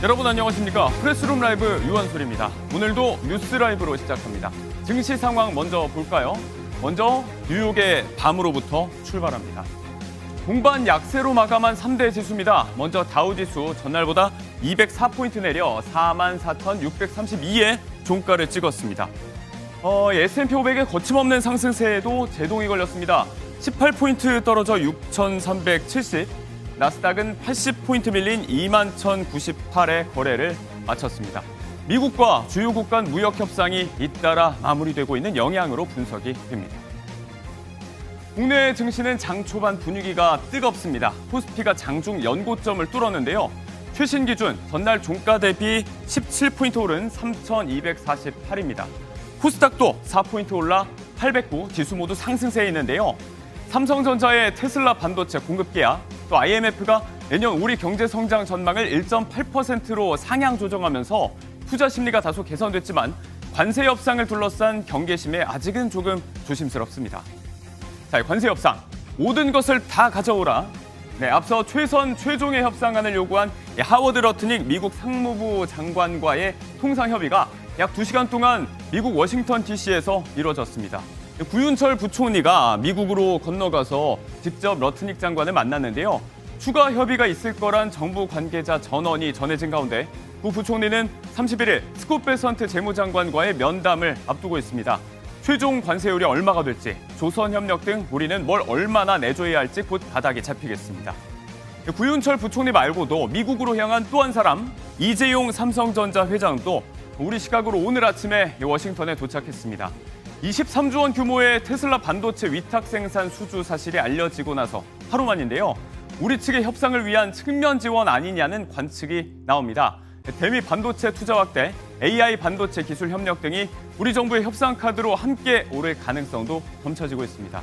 여러분 안녕하십니까? 프레스룸 라이브 유한솔입니다. 오늘도 뉴스 라이브로 시작합니다. 증시 상황 먼저 볼까요? 먼저 뉴욕의 밤으로부터 출발합니다. 동반 약세로 마감한 3대 지수입니다. 먼저 다우지수 전날보다 204포인트 내려 44,632에 종가를 찍었습니다. S&P 500의 거침없는 상승세에도 제동이 걸렸습니다. 18포인트 떨어져 6,370, 나스닥은 80포인트 밀린 21,098에 거래를 마쳤습니다. 미국과 주요국 간 무역 협상이 잇따라 마무리되고 있는 영향으로 분석이 됩니다. 국내 증시는 장 초반 분위기가 뜨겁습니다. 코스피가 장중 연고점을 뚫었는데요. 최신 기준 전날 종가 대비 17포인트 오른 3,248입니다. 코스닥도 4포인트 올라 809, 지수 모두 상승세에 있는데요. 삼성전자의 테슬라 반도체 공급 계약, 또 IMF가 내년 우리 경제 성장 전망을 1.8%로 상향 조정하면서 투자 심리가 다소 개선됐지만 관세 협상을 둘러싼 경계심에 아직은 조금 조심스럽습니다. 자, 관세 협상, 모든 것을 다 가져오라. 네, 앞서 최종의 협상안을 요구한 하워드 러트닉 미국 상무부 장관과의 통상 협의가 약 2시간 동안 미국 워싱턴 DC에서 이루어졌습니다. 구윤철 부총리가 미국으로 건너가서 직접 러트닉 장관을 만났는데요. 추가 협의가 있을 거란 정부 관계자 전언이 전해진 가운데 구 부총리는 31일 스콧 베선트 재무장관과의 면담을 앞두고 있습니다. 최종 관세율이 얼마가 될지, 조선협력 등 우리는 뭘 얼마나 내줘야 할지 곧 가닥이 잡히겠습니다. 구윤철 부총리 말고도 미국으로 향한 또 한 사람, 이재용 삼성전자 회장도 우리 시각으로 오늘 아침에 워싱턴에 도착했습니다. 23조 원 규모의 테슬라 반도체 위탁 생산 수주 사실이 알려지고 나서 하루 만인데요. 우리 측의 협상을 위한 측면 지원 아니냐는 관측이 나옵니다. 대미 반도체 투자 확대, AI 반도체 기술 협력 등이 우리 정부의 협상 카드로 함께 오를 가능성도 점쳐지고 있습니다.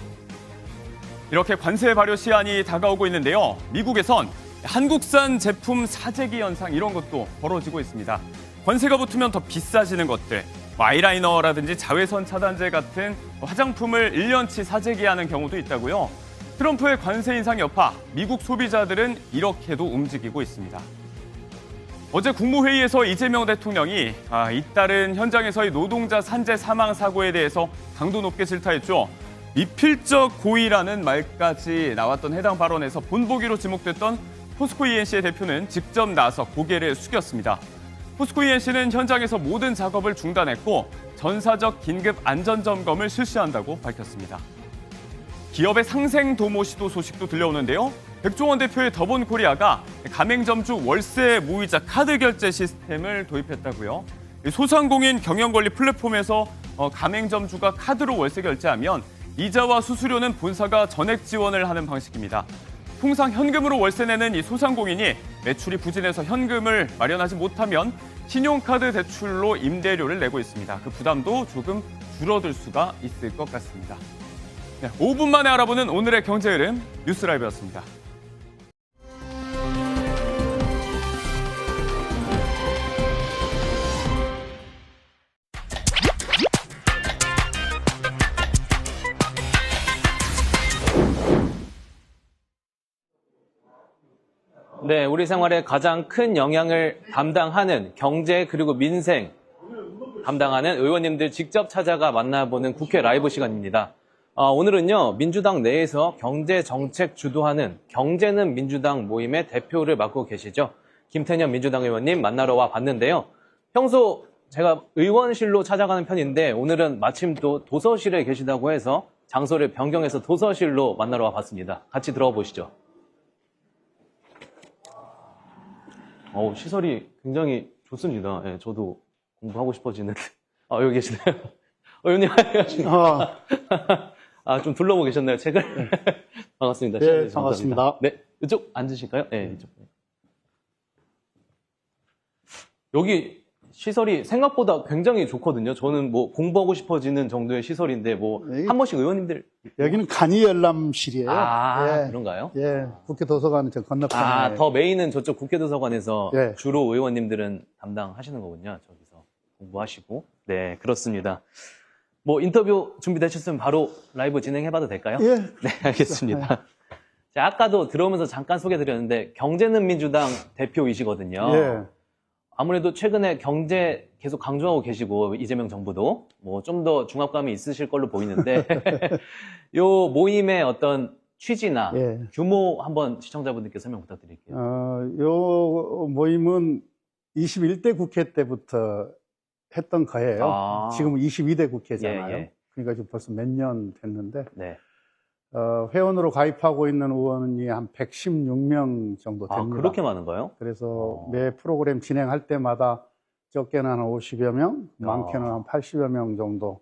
이렇게 관세 발효 시한이 다가오고 있는데요. 미국에선 한국산 제품 사재기 현상 이런 것도 벌어지고 있습니다. 관세가 붙으면 더 비싸지는 것들, 아이라이너라든지 자외선 차단제 같은 화장품을 1년치 사재기하는 경우도 있다고요. 트럼프의 관세 인상 여파, 미국 소비자들은 이렇게도 움직이고 있습니다. 어제 국무회의에서 이재명 대통령이 잇따른 현장에서의 노동자 산재 사망 사고에 대해서 강도 높게 질타했죠. 미필적 고의라는 말까지 나왔던 해당 발언에서 본보기로 지목됐던 포스코 ENC의 대표는 직접 나서 고개를 숙였습니다. 포스코 ENC는 현장에서 모든 작업을 중단했고 전사적 긴급 안전점검을 실시한다고 밝혔습니다. 기업의 상생 도모 시도 소식도 들려오는데요. 백종원 대표의 더본코리아가 가맹점주 월세 무이자 카드 결제 시스템을 도입했다고요. 소상공인 경영관리 플랫폼에서 가맹점주가 카드로 월세 결제하면 이자와 수수료는 본사가 전액 지원을 하는 방식입니다. 통상 현금으로 월세 내는 이 소상공인이 매출이 부진해서 현금을 마련하지 못하면 신용카드 대출로 임대료를 내고 있습니다. 그 부담도 조금 줄어들 수가 있을 것 같습니다. 네, 5분 만에 알아보는 오늘의 경제 흐름 뉴스 라이브였습니다. 네, 우리 생활에 가장 큰 영향을 담당하는 경제 그리고 민생 담당하는 의원님들 직접 찾아가 만나보는 국회 라이브 시간입니다. 오늘은요, 민주당 내에서 경제 정책 주도하는 경제는 민주당 모임의 대표를 맡고 계시죠. 김태년 민주당 의원님 만나러 와 봤는데요. 평소 제가 의원실로 찾아가는 편인데 오늘은 마침 또 도서실에 계시다고 해서 장소를 변경해서 도서실로 만나러 와 봤습니다. 같이 들어가 보시죠. 시설이 굉장히 좋습니다. 예, 저도 공부하고 싶어지는. 여기 계시네요. 의원님, 안녕하십니까. 좀 둘러보고 계셨나요, 책을? 반갑습니다. 네, 반갑습니다. 네, 이쪽 앉으실까요? 네, 이쪽. 여기 시설이 생각보다 굉장히 좋거든요. 저는 뭐 공부하고 싶어지는 정도의 시설인데, 한 번씩 의원님들. 여기는 간이 열람실이에요. 예. 그런가요? 예, 국회 도서관 저 건너편에. 더 메인은 저쪽 국회도서관에서 예. 주로 의원님들은 담당하시는 거군요. 저기서 공부하시고. 네, 그렇습니다. 인터뷰 준비되셨으면 바로 라이브 진행해봐도 될까요? 예. 네, 알겠습니다. 자, 아까도 들어오면서 잠깐 소개드렸는데 경제는 민주당 대표이시거든요. 예. 아무래도 최근에 경제 계속 강조하고 계시고 이재명 정부도 뭐 좀 더 중압감이 있으실 걸로 보이는데 요 모임의 어떤 취지나 예. 규모 한번 시청자분들께 설명 부탁드릴게요. 요 모임은 21대 국회 때부터 했던 거예요. 아. 지금 22대 국회잖아요. 예, 예. 그러니까 지금 벌써 몇 년 됐는데, 네. 회원으로 가입하고 있는 의원이 한 116명 정도 아, 됩니다. 그렇게 많은가요? 그래서 매 프로그램 진행할 때마다 적게는 한 50여 명, 많게는 한 80여 명 정도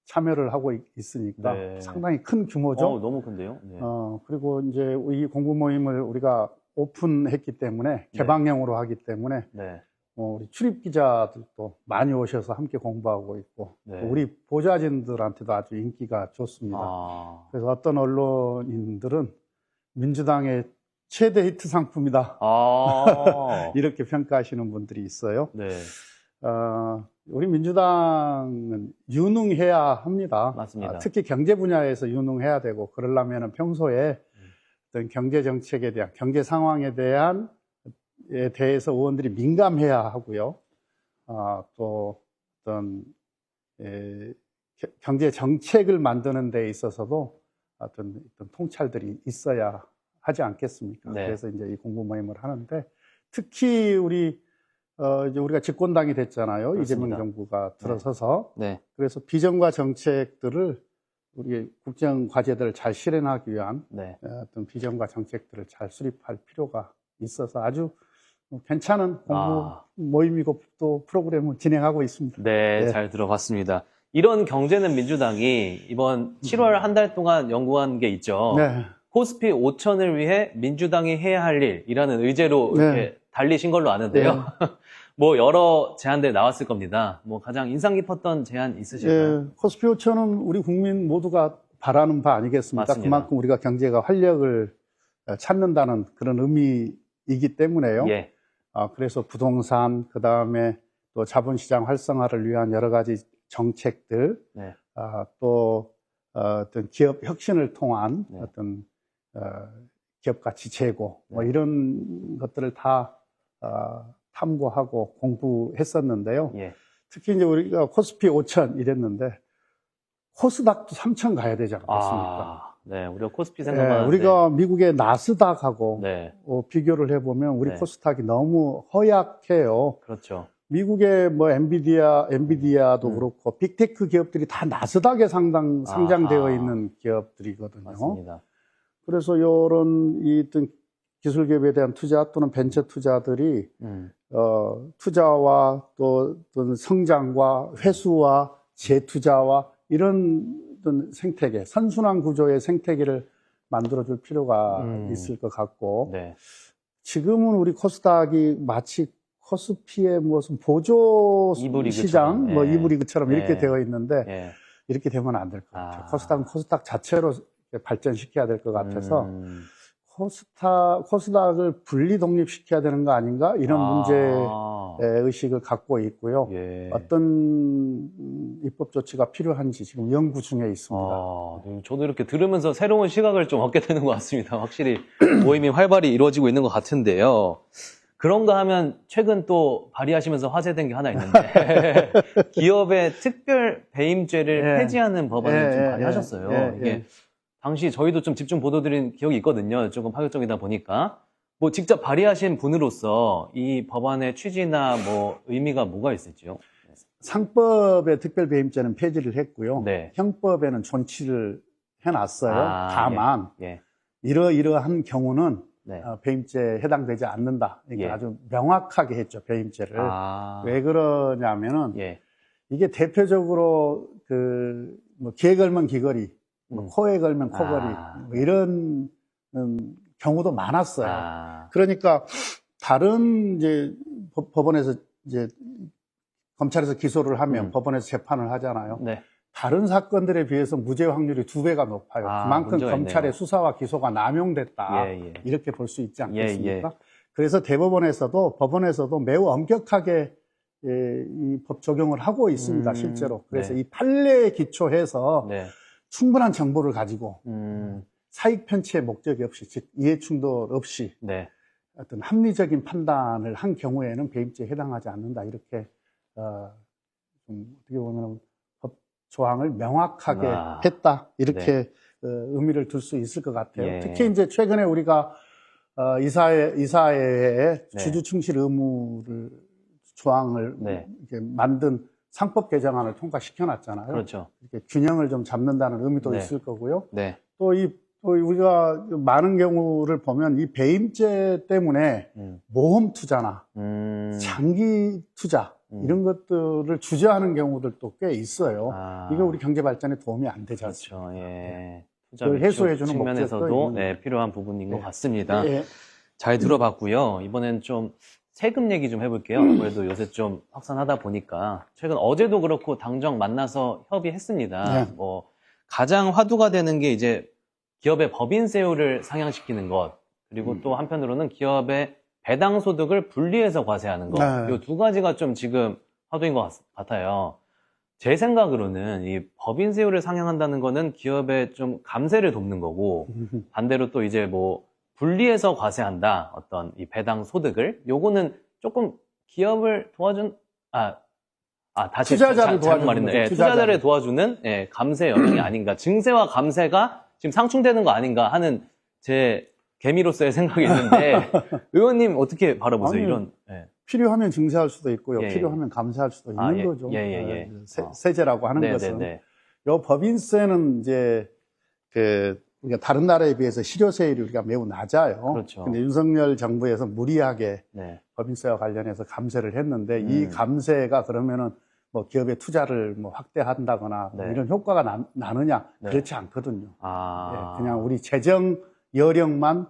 참여를 하고 있으니까 네. 상당히 큰 규모죠. 너무 큰데요? 네. 그리고 이제 이 공부 모임을 우리가 오픈했기 때문에, 개방형으로 하기 때문에, 네. 우리 출입 기자들도 많이 오셔서 함께 공부하고 있고, 네. 또 우리 보좌진들한테도 아주 인기가 좋습니다. 아. 그래서 어떤 언론인들은 민주당의 최대 히트 상품이다. 아. 이렇게 평가하시는 분들이 있어요. 네. 우리 민주당은 유능해야 합니다. 맞습니다. 특히 경제 분야에서 유능해야 되고, 그러려면 평소에 어떤 경제 정책에 대한, 경제 상황에 대해서 의원들이 민감해야 하고요. 또 어떤 경제 정책을 만드는 데 있어서도 어떤 통찰들이 있어야 하지 않겠습니까? 네. 그래서 이제 이 공부 모임을 하는데, 특히 이제 우리가 집권당이 됐잖아요. 그렇습니다. 이재명 정부가 들어서서. 네. 그래서 비전과 정책들을, 우리 국정 과제들을 잘 실현하기 위한 네. 어떤 비전과 정책들을 잘 수립할 필요가 있어서 아주 괜찮은 공부 모임이고 또 프로그램을 진행하고 있습니다. 네, 네. 잘 들어봤습니다. 이런 경제는 민주당이 이번 7월 한 달 동안 연구한 게 있죠. 네. 코스피 5천을 위해 민주당이 해야 할 일이라는 의제로 네. 이렇게 달리신 걸로 아는데요. 뭐 여러 제안들 나왔을 겁니다. 뭐 가장 인상 깊었던 제안 있으실까요? 예, 코스피 5천은 우리 국민 모두가 바라는 바 아니겠습니까? 맞습니다. 그만큼 우리가 경제가 활력을 찾는다는 그런 의미이기 때문에요. 예. 그래서 부동산, 그 다음에 또 자본시장 활성화를 위한 여러 가지 정책들, 네. 또 어떤 기업 혁신을 통한 네. 어떤 기업 가치 제고, 뭐 네. 이런 것들을 다 탐구하고 공부했었는데요. 예. 특히 이제 우리가 코스피 5천 이랬는데 코스닥도 3천 가야 되지 않겠습니까? 네, 우리가 코스피 생각하는데 우리가 미국의 나스닥하고 네, 비교를 해보면 우리 네. 코스닥이 너무 허약해요. 그렇죠. 미국의 뭐 엔비디아도 그렇고 빅테크 기업들이 다 나스닥에 상장되어 있는 기업들이거든요. 맞습니다. 그래서 이런 어떤 기술 기업에 대한 투자 또는 벤처 투자들이 투자와 또 어떤 성장과 회수와 재투자와 이런 어떤 생태계, 선순환 구조의 생태계를 만들어줄 필요가 있을 것 같고, 네. 지금은 우리 코스닥이 마치 코스피의 무슨 보조 이브 시장, 리그처럼. 뭐 예. 이브 리그처럼 이렇게 예. 되어 있는데, 예. 이렇게 되면 안 될 것 같아요. 코스닥은 코스닥 자체로 발전시켜야 될 것 같아서, 코스닥을 분리 독립시켜야 되는 거 아닌가? 이런 문제의식을 갖고 있고요. 예. 어떤 입법 조치가 필요한지 지금 연구 중에 있습니다. 저도 이렇게 들으면서 새로운 시각을 좀 얻게 되는 것 같습니다. 확실히 모임이 활발히 이루어지고 있는 것 같은데요. 그런가 하면 최근 또 발의하시면서 화제된 게 하나 있는데 기업의 특별 배임죄를 폐지하는 법안을 좀 발의하셨어요. 이게 당시 저희도 좀 집중 보도드린 기억이 있거든요. 조금 파격적이다 보니까. 뭐 직접 발의하신 분으로서 이 법안의 취지나 뭐 의미가 뭐가 있을지요? 상법의 특별배임죄는 폐지를 했고요. 네. 형법에는 존치를 해놨어요. 다만 예. 이러이러한 경우는 네. 배임죄에 해당되지 않는다. 이게 예. 아주 명확하게 했죠. 배임죄를. 왜 그러냐면은 예. 이게 대표적으로 뭐 기에 걸면 귀걸이, 뭐 코에 걸면 코걸이 뭐 이런 경우도 많았어요. 그러니까 다른 이제 법원에서 이제 검찰에서 기소를 하면 법원에서 재판을 하잖아요. 네. 다른 사건들에 비해서 무죄 확률이 2배가 높아요. 그만큼 검찰의 수사와 기소가 남용됐다. 이렇게 볼 수 있지 않겠습니까? 그래서 대법원에서도 법원에서도 매우 엄격하게 이 법 적용을 하고 있습니다. 실제로. 그래서 이 판례에 기초해서 충분한 정보를 가지고 사익 편취의 목적이 없이, 즉 이해 충돌 없이 어떤 합리적인 판단을 한 경우에는 배임죄에 해당하지 않는다. 이렇게, 좀 어떻게 보면 법 조항을 명확하게 했다. 이렇게 의미를 둘 수 있을 것 같아요. 예. 특히 이제 최근에 우리가 이사회에 주주 충실 의무를 조항을 이렇게 만든 상법 개정안을 통과시켜 놨잖아요. 그렇죠. 이렇게 균형을 좀 잡는다는 의미도 네. 있을 거고요. 네. 또 우리가 많은 경우를 보면 이 배임죄 때문에 모험 투자나 장기 투자 이런 것들을 주저하는 경우들도 꽤 있어요. 이거 우리 경제 발전에 도움이 안 되지 않습니까? 그렇죠. 예. 투자 그걸 해소해주는 측면에서도 목적도 필요한 부분인 것 같습니다. 예. 잘 들어봤고요. 이번엔 좀 세금 얘기 좀 해볼게요. 아무래도 요새 좀 확산하다 보니까 최근 어제도 그렇고 당정 만나서 협의했습니다. 네. 뭐 가장 화두가 되는 게 이제 기업의 법인세율을 상향시키는 것, 그리고 또 한편으로는 기업의 배당 소득을 분리해서 과세하는 것. 네. 이 두 가지가 좀 지금 화두인 것 같아요. 제 생각으로는 이 법인세율을 상향한다는 거는 기업의 좀 감세를 돕는 거고, 반대로 또 이제 뭐 분리해서 과세한다. 어떤 이 배당 소득을. 요거는 조금 기업을 도와준, 다시 투자자를 도와주는 말했네. 거죠. 예, 투자자를 도와주는 감세 영역이 아닌가. 증세와 감세가 지금 상충되는 거 아닌가 하는 제 개미로서의 생각이 있는데 의원님 어떻게 바라보세요? 아니, 이런 필요하면 증세할 수도 있고요. 예, 예. 필요하면 감세할 수도 있는 예, 거죠. 예. 세제라고 하는 네, 것은. 네, 네. 요 법인세는 이제 우리가 다른 나라에 비해서 실효세율이 우리가 매우 낮아요. 그렇죠. 근데 윤석열 정부에서 무리하게 네. 법인세와 관련해서 감세를 했는데 이 감세가 그러면은 뭐 기업의 투자를 뭐 확대한다거나 뭐 네. 이런 효과가 나느냐? 네. 그렇지 않거든요. 아, 예, 그냥 우리 재정 여력만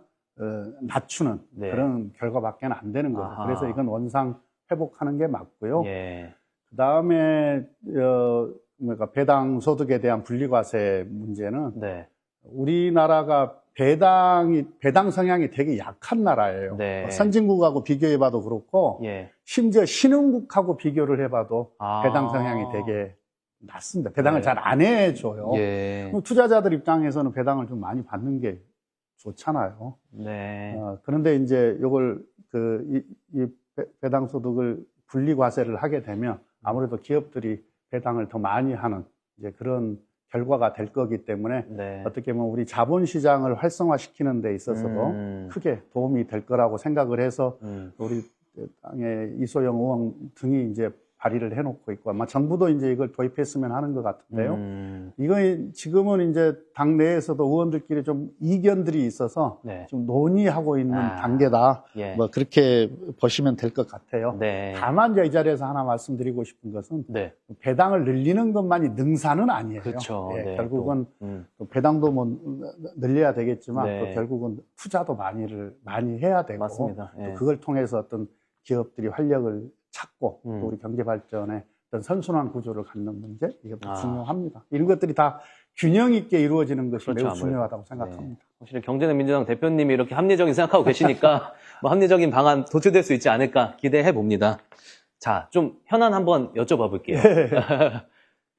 낮추는 네. 그런 결과밖에 안 되는 거죠. 아하. 그래서 이건 원상 회복하는 게 맞고요. 예. 그 다음에 그러니까 배당 소득에 대한 분리과세 문제는 네. 우리나라가 배당 성향이 되게 약한 나라예요. 네. 선진국하고 비교해봐도 그렇고 예. 심지어 신흥국하고 비교를 해봐도 배당 성향이 되게 낮습니다. 배당을 네. 잘 안 해줘요. 예. 그럼 투자자들 입장에서는 배당을 좀 많이 받는 게 좋잖아요. 네. 그런데 이제 이걸 이 배당 소득을 분리과세를 하게 되면 아무래도 기업들이 배당을 더 많이 하는 이제 그런 결과가 될 거기 때문에 네. 어떻게 보면 우리 자본시장을 활성화시키는 데 있어서도 크게 도움이 될 거라고 생각을 해서 우리 당의 이소영 의원 등이 이제 발의를 해놓고 있고 아마 정부도 이제 이걸 도입했으면 하는 것 같은데요. 이거 지금은 이제 당 내에서도 의원들끼리 좀 이견들이 있어서 네. 좀 논의하고 있는 단계다. 예. 뭐 그렇게 보시면 될 것 같아요. 네. 다만 이제 이 자리에서 하나 말씀드리고 싶은 것은 네. 배당을 늘리는 것만이 능사는 아니에요. 그렇죠. 예, 네, 결국은 또 배당도 뭐 늘려야 되겠지만 네. 또 결국은 투자도 많이 해야 되고 맞습니다. 예. 또 그걸 통해서 어떤 기업들이 활력을 찾고 또 우리 경제 발전에 어떤 선순환 구조를 갖는 문제 이것도 중요합니다. 이런 것들이 다 균형 있게 이루어지는 것이 그렇죠, 매우 아무래도. 중요하다고 생각합니다. 네. 확실히 경제는 민주당 대표님이 이렇게 합리적인 생각하고 계시니까 뭐 합리적인 방안 도출될 수 있지 않을까 기대해 봅니다. 자, 좀 현안 한번 여쭤봐 볼게요.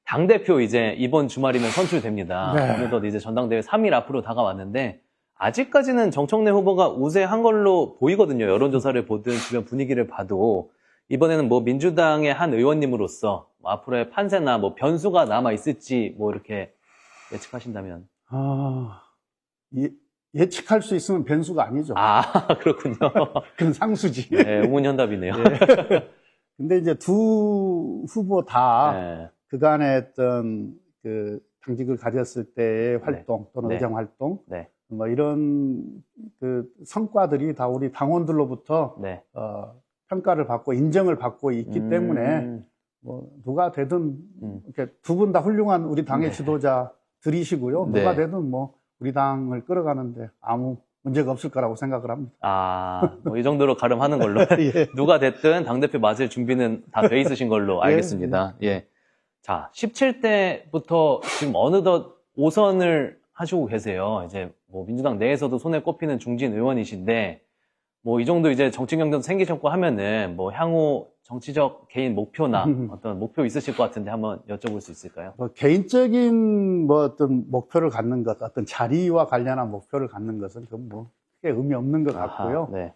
당대표 이제 이번 주말이면 선출됩니다. 네. 어느덧 이제 전당대회 3일 앞으로 다가왔는데 아직까지는 정청래 후보가 우세한 걸로 보이거든요. 여론조사를 보든 주변 분위기를 봐도 이번에는 뭐 민주당의 한 의원님으로서 뭐 앞으로의 판세나 뭐 변수가 남아 있을지 뭐 이렇게 예측하신다면. 예측할 수 있으면 변수가 아니죠. 그렇군요. 그건 상수지. 네, 우문현답이네요. 근데 이제 두 후보 다 네. 그간의 어떤 그 당직을 가졌을 때의 활동 또는 네. 의정 활동 네. 뭐 이런 그 성과들이 다 우리 당원들로부터 네. 평가를 받고 인정을 받고 있기 때문에 뭐 누가 되든 이렇게 두 분 다 훌륭한 우리 당의 네. 지도자들이시고요. 네. 누가 되든 뭐 우리 당을 끌어가는데 아무 문제가 없을 거라고 생각을 합니다. 뭐 이 정도로 가름하는 걸로. 예. 누가 됐든 당대표 맞을 준비는 다 돼 있으신 걸로 알겠습니다. 예. 자, 17대부터 지금 어느덧 5선을 하시고 계세요. 이제 뭐 민주당 내에서도 손에 꼽히는 중진 의원이신데, 뭐 이 정도 이제 정치 경쟁도 생기셨고 하면은 뭐 향후 정치적 개인 목표나 어떤 목표 있으실 것 같은데 한번 여쭤볼 수 있을까요? 뭐 개인적인 뭐 어떤 목표를 갖는 것, 어떤 자리와 관련한 목표를 갖는 것은 그건 뭐 크게 의미 없는 것 같고요. 네.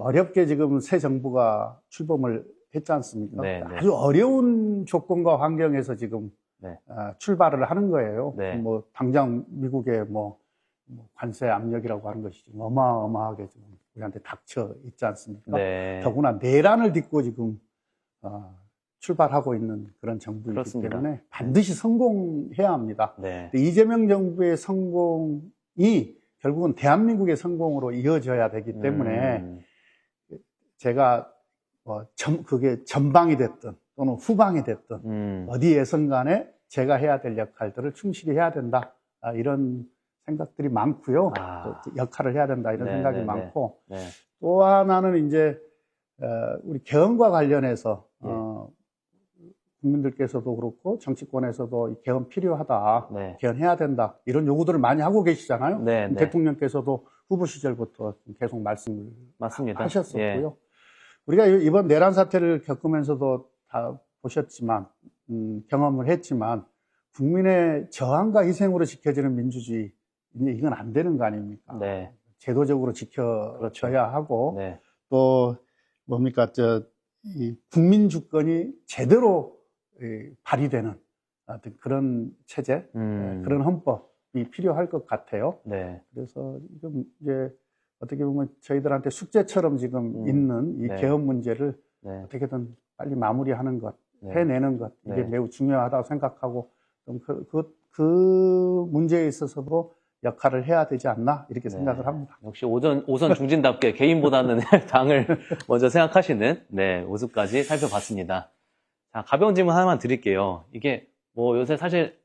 어렵게 지금 새 정부가 출범을 했지 않습니까? 네, 네. 아주 어려운 조건과 환경에서 지금 네. 출발을 하는 거예요. 네. 뭐 당장 미국의 뭐 관세 압력이라고 하는 것이 지금 어마어마하게 지금 우리한테 닥쳐 있지 않습니까? 네. 더구나 내란을 딛고 지금 출발하고 있는 그런 정부이기 그렇습니다. 때문에 반드시 성공해야 합니다. 네. 이재명 정부의 성공이 결국은 대한민국의 성공으로 이어져야 되기 때문에 제가 그게 전방이 됐든 또는 후방이 됐든 어디에선 간에 제가 해야 될 역할들을 충실히 해야 된다. 이런 생각들이 많고요. 또 역할을 해야 된다. 이런 생각이 많고 또 하나는 이제 우리 개헌과 관련해서 국민들께서도 그렇고 정치권에서도 이 개헌 필요하다. 개헌해야 된다. 이런 요구들을 많이 하고 계시잖아요. 대통령께서도 후보 시절부터 계속 말씀을 하셨었고요. 우리가 이번 내란 사태를 겪으면서도 다 보셨지만 경험을 했지만 국민의 저항과 희생으로 지켜지는 민주주의 이건 안 되는 거 아닙니까? 제도적으로 지켜져야 하고 또 뭡니까 이 국민 주권이 제대로 발휘되는 그런 체제, 그런 헌법이 필요할 것 같아요. 그래서 지금 이제 어떻게 보면 저희들한테 숙제처럼 지금 있는 이 개헌 문제를 어떻게든 빨리 마무리하는 것, 해내는 것 이게 매우 중요하다고 생각하고 그 문제에 있어서도 역할을 해야 되지 않나 이렇게 생각을 합니다. 역시 오선 중진답게 개인보다는 당을 먼저 생각하시는 모습까지 살펴봤습니다. 자, 가벼운 질문 하나만 드릴게요. 이게 뭐 요새 사실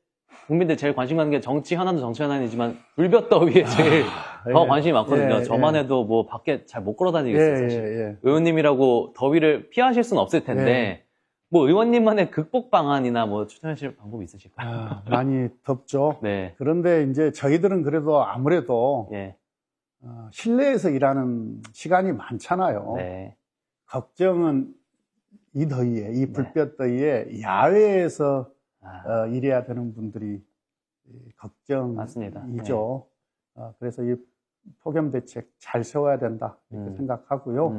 국민들 제일 관심 가는 게 정치 현안도 정치 현안이지만 불볕더위에 제일 더 관심이 많거든요. 저만 해도 뭐 밖에 잘 못 걸어 다니겠어요, 사실. 의원님이라고 더위를 피하실 수는 없을 텐데 뭐 의원님만의 극복 방안이나 뭐 추천하실 방법이 있으실까요? 많이 덥죠. 그런데 이제 저희들은 그래도 아무래도 실내에서 일하는 시간이 많잖아요. 걱정은 이 더위에, 이 불볕 더위에 야외에서 일해야 되는 분들이 걱정이죠. 그래서 이 폭염 대책 잘 세워야 된다 이렇게 생각하고요.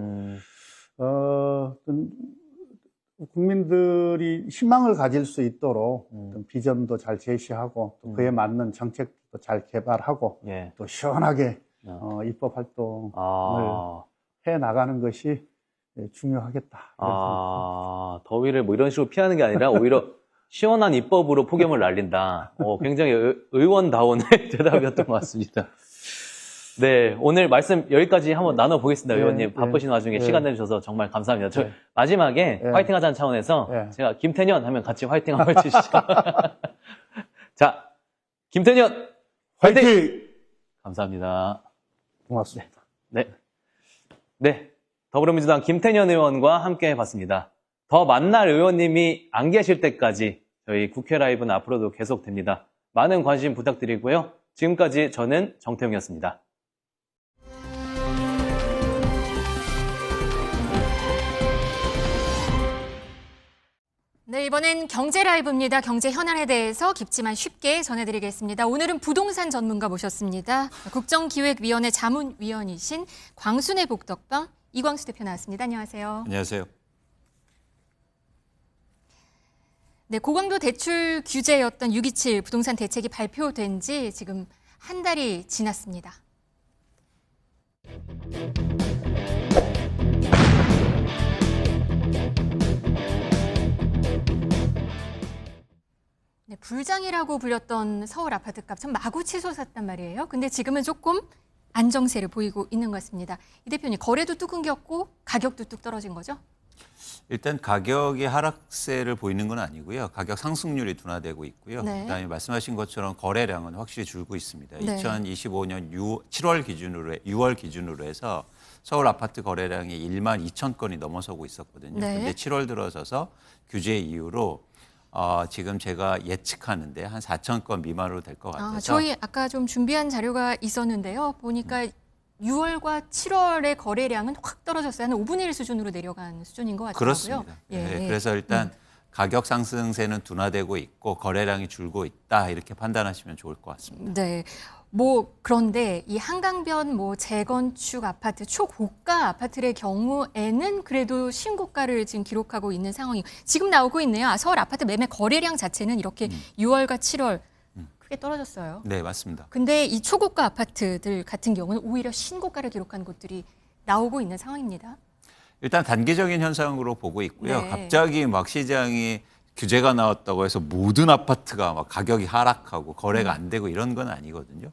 국민들이 희망을 가질 수 있도록 비전도 잘 제시하고 또 그에 맞는 정책도 잘 개발하고 또 시원하게 입법 활동을 해 나가는 것이 중요하겠다. 더위를 뭐 이런 식으로 피하는 게 아니라 오히려 시원한 입법으로 폭염을 날린다. 굉장히 의원다운 대답이었던 것 같습니다. 네, 오늘 말씀 여기까지 한번 나눠보겠습니다, 의원님. 바쁘신 와중에 시간 내주셔서 정말 감사합니다. 마지막에 화이팅 하자는 차원에서 제가 김태년 하면 같이 화이팅 한번 해주시죠. 자, 김태년! 화이팅! 감사합니다. 고맙습니다. 네. 더불어민주당 김태년 의원과 함께 해봤습니다. 더 만날 의원님이 안 계실 때까지 저희 국회 라이브는 앞으로도 계속됩니다. 많은 관심 부탁드리고요. 지금까지 저는 정태웅이었습니다. 네, 이번엔 경제 라이브입니다. 경제 현안에 대해서 깊지만 쉽게 전해드리겠습니다. 오늘은 부동산 전문가 모셨습니다. 국정기획위원회 자문위원이신 광순회 복덕방 이광수 대표 나왔습니다. 안녕하세요. 안녕하세요. 네, 고강도 대출 규제였던 627 부동산 대책이 발표된 지 지금 한 달이 지났습니다. 네, 불장이라고 불렸던 서울 아파트값 참 마구 치솟았단 말이에요. 근데 지금은 조금 안정세를 보이고 있는 것 같습니다. 이 대표님, 거래도 뚝 끊겼고 가격도 뚝 떨어진 거죠? 일단 가격이 하락세를 보이는 건 아니고요. 가격 상승률이 둔화되고 있고요. 그다음에 말씀하신 것처럼 거래량은 확실히 줄고 있습니다. 2025년 7월 기준으로 6월 기준으로 해서 서울 아파트 거래량이 1만 2천 건이 넘어서고 있었거든요. 근데 7월 들어서서 규제 이후로 지금 제가 예측하는데 한 4천 건 미만으로 될 것 같아서. 저희 아까 좀 준비한 자료가 있었는데요. 보니까 6월과 7월의 거래량은 확 떨어졌어요. 한 5분의 1 수준으로 내려간 수준인 것 같더라고요. 그렇습니다. 그래서 일단 가격 상승세는 둔화되고 있고 거래량이 줄고 있다 이렇게 판단하시면 좋을 것 같습니다. 네. 그런데 이 한강변 재건축 아파트, 초고가 아파트의 경우에는 그래도 신고가를 지금 기록하고 있는 상황이고 지금 나오고 있네요. 서울 아파트 매매 거래량 자체는 이렇게 6월과 7월 크게 떨어졌어요. 네, 맞습니다. 근데 이 초고가 아파트들 같은 경우는 오히려 신고가를 기록한 곳들이 나오고 있는 상황입니다. 일단 단기적인 현상으로 보고 있고요. 네. 갑자기 막 시장이 규제가 나왔다고 해서 모든 아파트가 막 가격이 하락하고 거래가 안 되고 이런 건 아니거든요.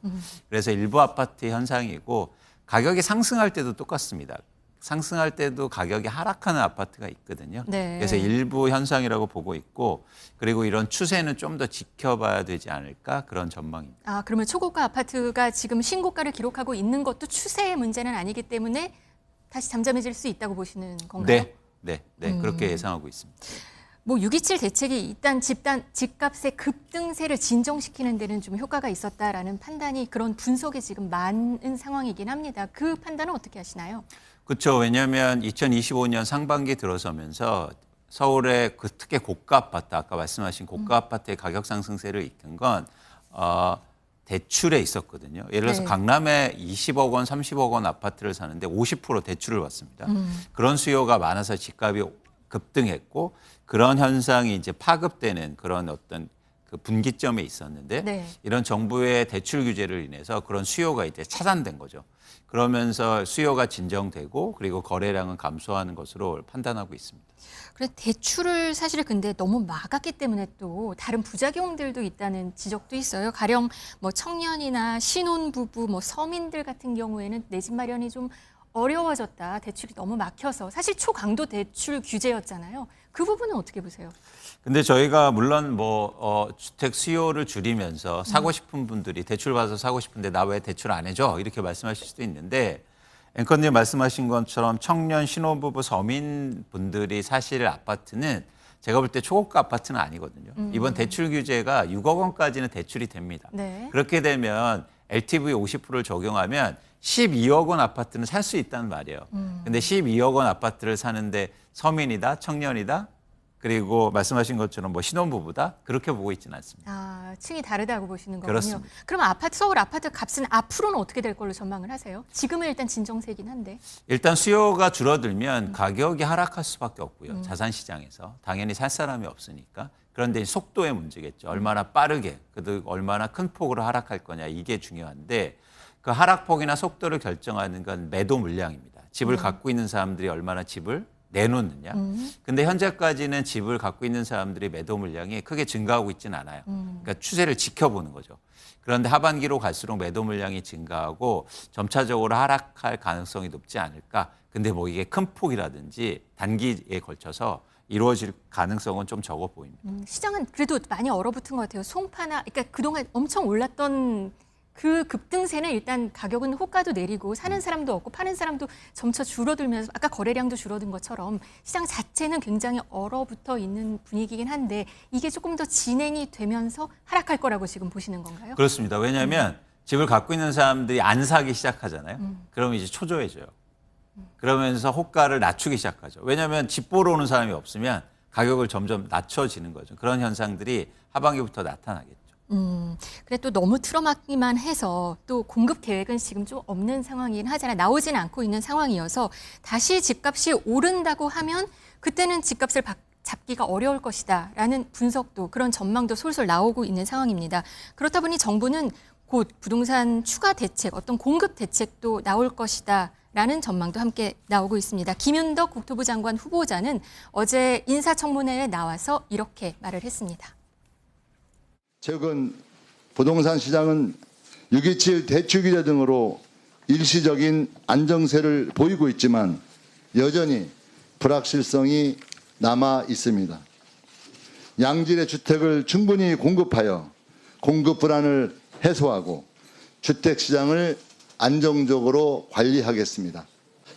그래서 일부 아파트 현상이고 가격이 상승할 때도 똑같습니다. 상승할 때도 가격이 하락하는 아파트가 있거든요. 네. 그래서 일부 현상이라고 보고 있고 그리고 이런 추세는 좀 더 지켜봐야 되지 않을까 그런 전망입니다. 그러면 초고가 아파트가 지금 신고가를 기록하고 있는 것도 추세의 문제는 아니기 때문에 다시 잠잠해질 수 있다고 보시는 건가요? 네, 그렇게 예상하고 있습니다. 6.27 대책이 일단 집값의 급등세를 진정시키는 데는 좀 효과가 있었다라는 판단이 그런 분석이 지금 많은 상황이긴 합니다. 그 판단은 어떻게 하시나요? 그렇죠. 왜냐하면 2025년 상반기 들어서면서 서울의 그 특히 고가 아파트, 아까 말씀하신 고가 아파트의 가격 상승세를 이끈 건 대출에 있었거든요. 예를 들어서 네. 강남에 20억 원, 30억 원 아파트를 사는데 50% 대출을 받습니다. 그런 수요가 많아서 집값이 급등했고 그런 현상이 이제 파급되는 그런 어떤 그 분기점에 있었는데 네. 이런 정부의 대출 규제를 인해서 그런 수요가 이제 차단된 거죠. 그러면서 수요가 진정되고 그리고 거래량은 감소하는 것으로 판단하고 있습니다. 그래 대출을 사실 근데 너무 막았기 때문에 또 다른 부작용들도 있다는 지적도 있어요. 가령 청년이나 신혼부부, 서민들 같은 경우에는 내 집 마련이 좀 어려워졌다. 대출이 너무 막혀서 사실 초강도 대출 규제였잖아요. 그 부분은 어떻게 보세요? 근데 저희가 물론 주택 수요를 줄이면서 사고 싶은 분들이 대출 받아서 사고 싶은데 나 왜 대출 안 해줘? 이렇게 말씀하실 수도 있는데 앵커님 말씀하신 것처럼 청년, 신혼부부, 서민 분들이 사실 아파트는 제가 볼 때 초고가 아파트는 아니거든요. 이번 대출 규제가 6억 원까지는 대출이 됩니다. 네. 그렇게 되면 LTV 50%를 적용하면 12억 원 아파트는 살 수 있다는 말이에요. 근데 12억 원 아파트를 사는데 서민이다, 청년이다, 그리고 말씀하신 것처럼 신혼부부다 그렇게 보고 있지는 않습니다. 층이 다르다고 보시는 거군요. 그렇습니다. 그럼 서울 아파트 값은 앞으로는 어떻게 될 걸로 전망을 하세요? 지금은 일단 진정세긴 한데. 일단 수요가 줄어들면 가격이 하락할 수밖에 없고요. 자산 시장에서 당연히 살 사람이 없으니까. 그런데 속도의 문제겠죠. 얼마나 빠르게, 그리고 얼마나 큰 폭으로 하락할 거냐 이게 중요한데 그 하락폭이나 속도를 결정하는 건 매도 물량입니다. 집을 갖고 있는 사람들이 얼마나 집을 내놓느냐. 근데 현재까지는 집을 갖고 있는 사람들이 매도 물량이 크게 증가하고 있지는 않아요. 그러니까 추세를 지켜보는 거죠. 그런데 하반기로 갈수록 매도 물량이 증가하고 점차적으로 하락할 가능성이 높지 않을까. 근데 이게 큰 폭이라든지 단기에 걸쳐서 이루어질 가능성은 좀 적어 보입니다. 시장은 그래도 많이 얼어붙은 것 같아요. 송파나 그러니까 그동안 엄청 올랐던 그 급등세는 일단 가격은 호가도 내리고 사는 사람도 없고 파는 사람도 점차 줄어들면서 아까 거래량도 줄어든 것처럼 시장 자체는 굉장히 얼어붙어 있는 분위기긴 한데 이게 조금 더 진행이 되면서 하락할 거라고 지금 보시는 건가요? 그렇습니다. 왜냐하면 집을 갖고 있는 사람들이 안 사기 시작하잖아요. 그러면 이제 초조해져요. 그러면서 호가를 낮추기 시작하죠. 왜냐하면 집 보러 오는 사람이 없으면 가격을 점점 낮춰지는 거죠. 그런 현상들이 하반기부터 나타나겠죠. 그래 또 너무 틀어막기만 해서 또 공급 계획은 지금 좀 없는 상황이긴 하잖아요. 나오지는 않고 있는 상황이어서 다시 집값이 오른다고 하면 그때는 집값을 잡기가 어려울 것이다 라는 분석도 그런 전망도 솔솔 나오고 있는 상황입니다. 그렇다 보니 정부는 곧 부동산 추가 대책, 어떤 공급 대책도 나올 것이다 라는 전망도 함께 나오고 있습니다. 김윤덕 국토부 장관 후보자는 어제 인사청문회에 나와서 이렇게 말을 했습니다. 최근 부동산 시장은 6.27 대출 규제 등으로 일시적인 안정세를 보이고 있지만 여전히 불확실성이 남아 있습니다. 양질의 주택을 충분히 공급하여 공급 불안을 해소하고 주택 시장을 안정적으로 관리하겠습니다.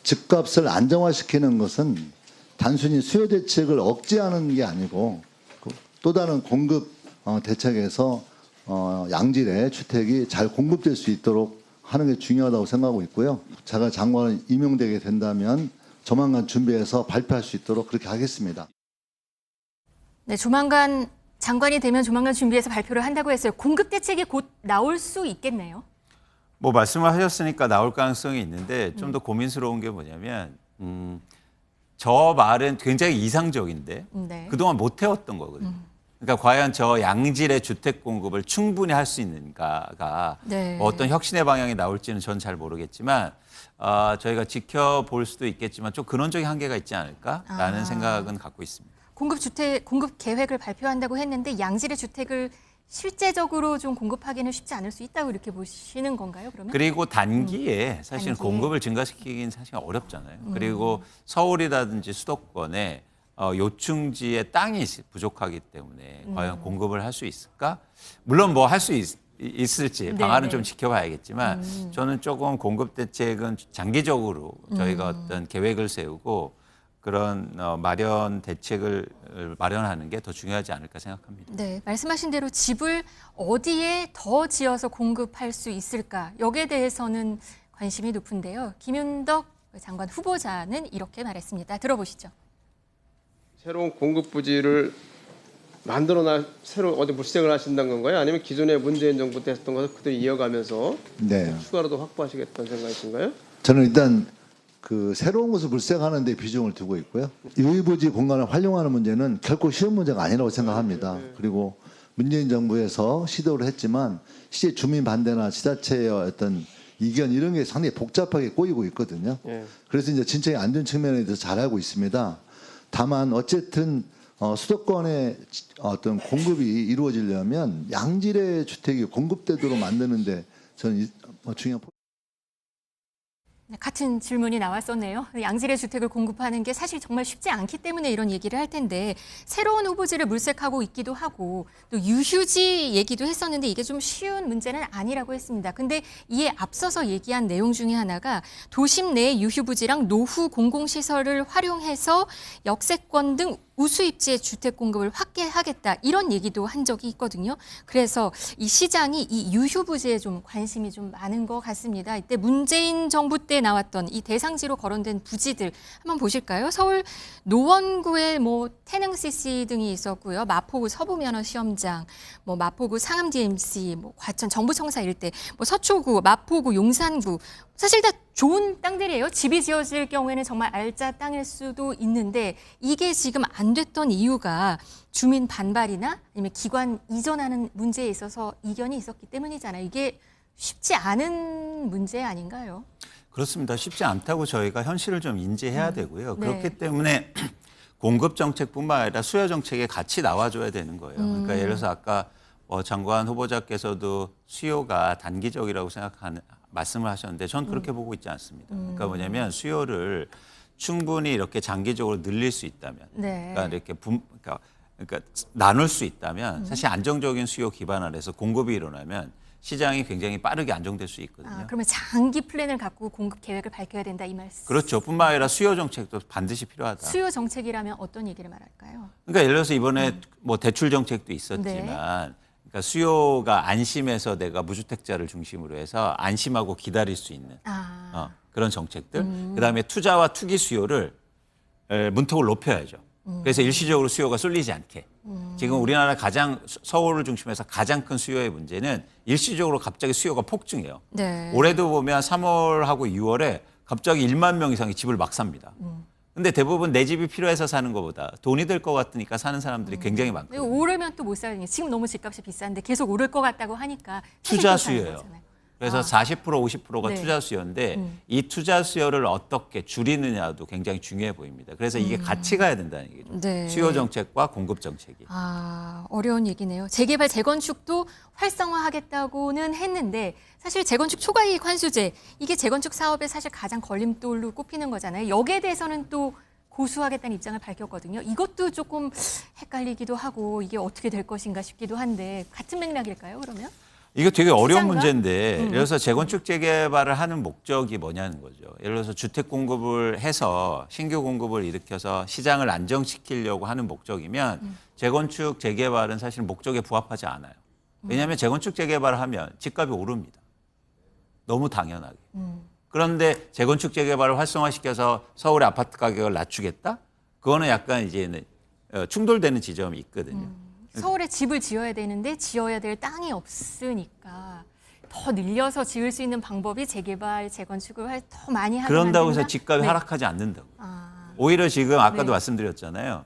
집값을 안정화시키는 것은 단순히 수요 대책을 억제하는 게 아니고 또 다른 공급 대책에서 양질의 주택이 잘 공급될 수 있도록 하는 게 중요하다고 생각하고 있고요. 제가 장관을 임명되게 된다면 조만간 준비해서 발표할 수 있도록 그렇게 하겠습니다. 네, 장관이 되면 조만간 준비해서 발표를 한다고 했어요. 공급 대책이 곧 나올 수 있겠네요. 뭐 말씀을 하셨으니까 나올 가능성이 있는데 좀 더 고민스러운 게 뭐냐면 저 말은 굉장히 이상적인데 네. 그동안 못 해왔던 거거든요. 그러니까 과연 저 양질의 주택 공급을 충분히 할 수 있는가가 네. 어떤 혁신의 방향이 나올지는 전 잘 모르겠지만 저희가 지켜볼 수도 있겠지만 좀 근원적인 한계가 있지 않을까라는 생각은 갖고 있습니다. 공급 계획을 발표한다고 했는데 양질의 주택을 실제적으로 좀 공급하기는 쉽지 않을 수 있다고 이렇게 보시는 건가요, 그러면? 그리고 단기에 사실 단기에. 공급을 증가시키긴 사실 어렵잖아요. 그리고 서울이라든지 수도권에 요충지에 땅이 부족하기 때문에 과연 공급을 할 수 있을까? 물론 뭐 할 수 있을지 방안은 좀 지켜봐야겠지만 저는 조금 공급 대책은 장기적으로 저희가 어떤 계획을 세우고 그런 마련 대책을 마련하는 게 더 중요하지 않을까 생각합니다. 네, 말씀하신 대로 집을 어디에 더 지어서 공급할 수 있을까? 여기에 대해서는 관심이 높은데요. 김윤덕 장관 후보자는 이렇게 말했습니다. 들어보시죠. 새로운 공급 부지를 새로 어디 물색을 하신다는 건가요? 아니면 기존에 문재인 정부 때 했던 것을 그대로 이어가면서 네. 추가로도 확보하시겠다는 생각이신가요? 저는 일단 그 새로운 것을 물색하는 데 비중을 두고 있고요. 유의부지 공간을 활용하는 문제는 결코 쉬운 문제가 아니라고 생각합니다. 그리고 문재인 정부에서 시도를 했지만 실제 주민 반대나 지자체의 어떤 이견 이런 게 상당히 복잡하게 꼬이고 있거든요. 그래서 이제 진척이 안 된 측면에 대해서 잘 알고 있습니다. 다만 어쨌든 수도권의 어떤 공급이 이루어지려면 양질의 주택이 공급되도록 만드는데 저는 중요한 같은 질문이 나왔었네요. 양질의 주택을 공급하는 게 사실 정말 쉽지 않기 때문에 이런 얘기를 할 텐데 새로운 후보지를 물색하고 있기도 하고 또 유휴지 얘기도 했었는데 이게 좀 쉬운 문제는 아니라고 했습니다. 근데 이에 앞서서 얘기한 내용 중에 하나가 도심 내 유휴부지랑 노후 공공시설을 활용해서 역세권 등 우수입지의 주택 공급을 확대하겠다 이런 얘기도 한 적이 있거든요. 그래서 이 시장이 이 유휴부지에 좀 관심이 좀 많은 것 같습니다. 이때 문재인 정부 때 나왔던 이 대상지로 거론된 부지들 한번 보실까요? 서울 노원구에 뭐 태릉 CC 등이 있었고요. 마포구 서부면허 시험장, 뭐 마포구 상암 DMC, 뭐 과천 정부청사 일대, 뭐 서초구, 마포구, 용산구 사실 다 좋은 땅들이에요. 집이 지어질 경우에는 정말 알짜 땅일 수도 있는데 이게 지금 안 됐던 이유가 주민 반발이나 아니면 기관 이전하는 문제에 있어서 이견이 있었기 때문이잖아요. 이게 쉽지 않은 문제 아닌가요? 그렇습니다. 쉽지 않다고 저희가 현실을 좀 인지해야 되고요. 네. 그렇기 때문에 공급 정책뿐만 아니라 수요 정책에 같이 나와줘야 되는 거예요. 그러니까 예를 들어서 아까 장관 후보자께서도 수요가 단기적이라고 생각하는 말씀을 하셨는데 전 그렇게 보고 있지 않습니다. 그러니까 뭐냐면 수요를 충분히 이렇게 장기적으로 늘릴 수 있다면, 네. 그러니까 이렇게 그러니까 나눌 수 있다면 사실 안정적인 수요 기반 아래서 공급이 일어나면 시장이 굉장히 빠르게 안정될 수 있거든요. 그러면 장기 플랜을 갖고 공급 계획을 밝혀야 된다 이 말씀. 그렇죠. 뿐만 아니라 수요 정책도 반드시 필요하다. 수요 정책이라면 어떤 얘기를 말할까요? 그러니까 예를 들어서 이번에 뭐 대출 정책도 있었지만 네. 그러니까 수요가 안심해서 내가 무주택자를 중심으로 해서 안심하고 기다릴 수 있는 그런 정책들. 그다음에 투자와 투기 수요를 문턱을 높여야죠. 그래서 일시적으로 수요가 쏠리지 않게. 지금 우리나라 서울을 중심해서 가장 큰 수요의 문제는 일시적으로 갑자기 수요가 폭증해요. 네. 올해도 보면 3월하고 6월에 갑자기 1만 명 이상이 집을 막 삽니다. 근데 대부분 내 집이 필요해서 사는 것보다 돈이 될 것 같으니까 사는 사람들이 굉장히 많거든요. 오르면 또 못 사요. 지금 너무 집값이 비싼데 계속 오를 것 같다고 하니까 투자 사는 수요예요. 거잖아요. 그래서 40% 50%가 네. 투자 수요인데 이 투자 수요를 어떻게 줄이느냐도 굉장히 중요해 보입니다. 그래서 이게 같이 가야 된다는 얘기죠. 네. 수요 정책과 공급 정책이. 어려운 얘기네요. 재개발, 재건축도 활성화하겠다고는 했는데 사실 재건축 초과이익 환수제 이게 재건축 사업의 사실 가장 걸림돌로 꼽히는 거잖아요. 여기에 대해서는 또 고수하겠다는 입장을 밝혔거든요. 이것도 조금 헷갈리기도 하고 이게 어떻게 될 것인가 싶기도 한데 같은 맥락일까요, 그러면? 이거 되게 어려운 시장과? 문제인데 예를 들어서 재건축 재개발을 하는 목적이 뭐냐는 거죠. 예를 들어서 주택 공급을 해서 신규 공급을 일으켜서 시장을 안정시키려고 하는 목적이면 재건축 재개발은 사실 목적에 부합하지 않아요. 왜냐하면 재건축 재개발을 하면 집값이 오릅니다. 너무 당연하게. 그런데 재건축 재개발을 활성화시켜서 서울의 아파트 가격을 낮추겠다? 그거는 약간 이제 충돌되는 지점이 있거든요. 서울에 집을 지어야 되는데 지어야 될 땅이 없으니까 더 늘려서 지을 수 있는 방법이 재개발, 재건축을 더 많이 하게 그런다고 해서 만든다? 집값이 네. 하락하지 않는다고. 아, 오히려 지금 아까도 네. 말씀드렸잖아요.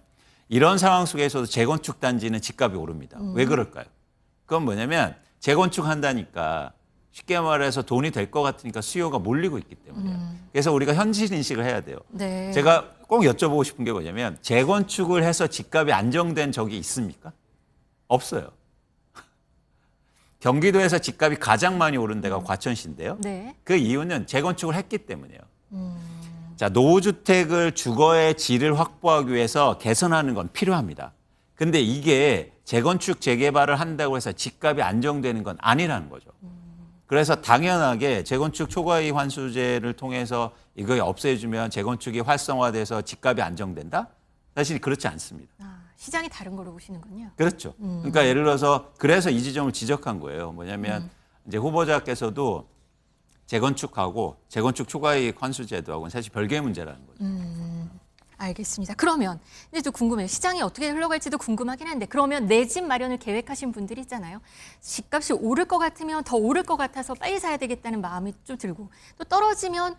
이런 상황 속에서도 재건축 단지는 집값이 오릅니다. 왜 그럴까요? 그건 뭐냐면 재건축한다니까 쉽게 말해서 돈이 될 것 같으니까 수요가 몰리고 있기 때문이에요. 그래서 우리가 현실 인식을 해야 돼요. 네. 제가 꼭 여쭤보고 싶은 게 뭐냐면 재건축을 해서 집값이 안정된 적이 있습니까? 없어요. 경기도에서 집값이 가장 많이 오른 데가 과천시인데요. 네. 그 이유는 재건축을 했기 때문이에요. 자, 노후주택을 주거의 질을 확보하기 위해서 개선하는 건 필요합니다. 근데 이게 재건축, 재개발을 한다고 해서 집값이 안정되는 건 아니라는 거죠. 그래서 당연하게 재건축 초과이익 환수제를 통해서 이거 없애주면 재건축이 활성화돼서 집값이 안정된다? 사실 그렇지 않습니다. 아, 시장이 다른 거로 보시는군요. 그렇죠. 그러니까 예를 들어서 그래서 이 지점을 지적한 거예요. 뭐냐면 이제 후보자께서도 재건축하고 재건축 초과이익 환수제도하고는 사실 별개의 문제라는 거죠. 알겠습니다. 그러면 근데 또 궁금해요. 시장이 어떻게 흘러갈지도 궁금하긴 한데 그러면 내 집 마련을 계획하신 분들이 있잖아요. 집값이 오를 것 같으면 더 오를 것 같아서 빨리 사야 되겠다는 마음이 좀 들고 또 떨어지면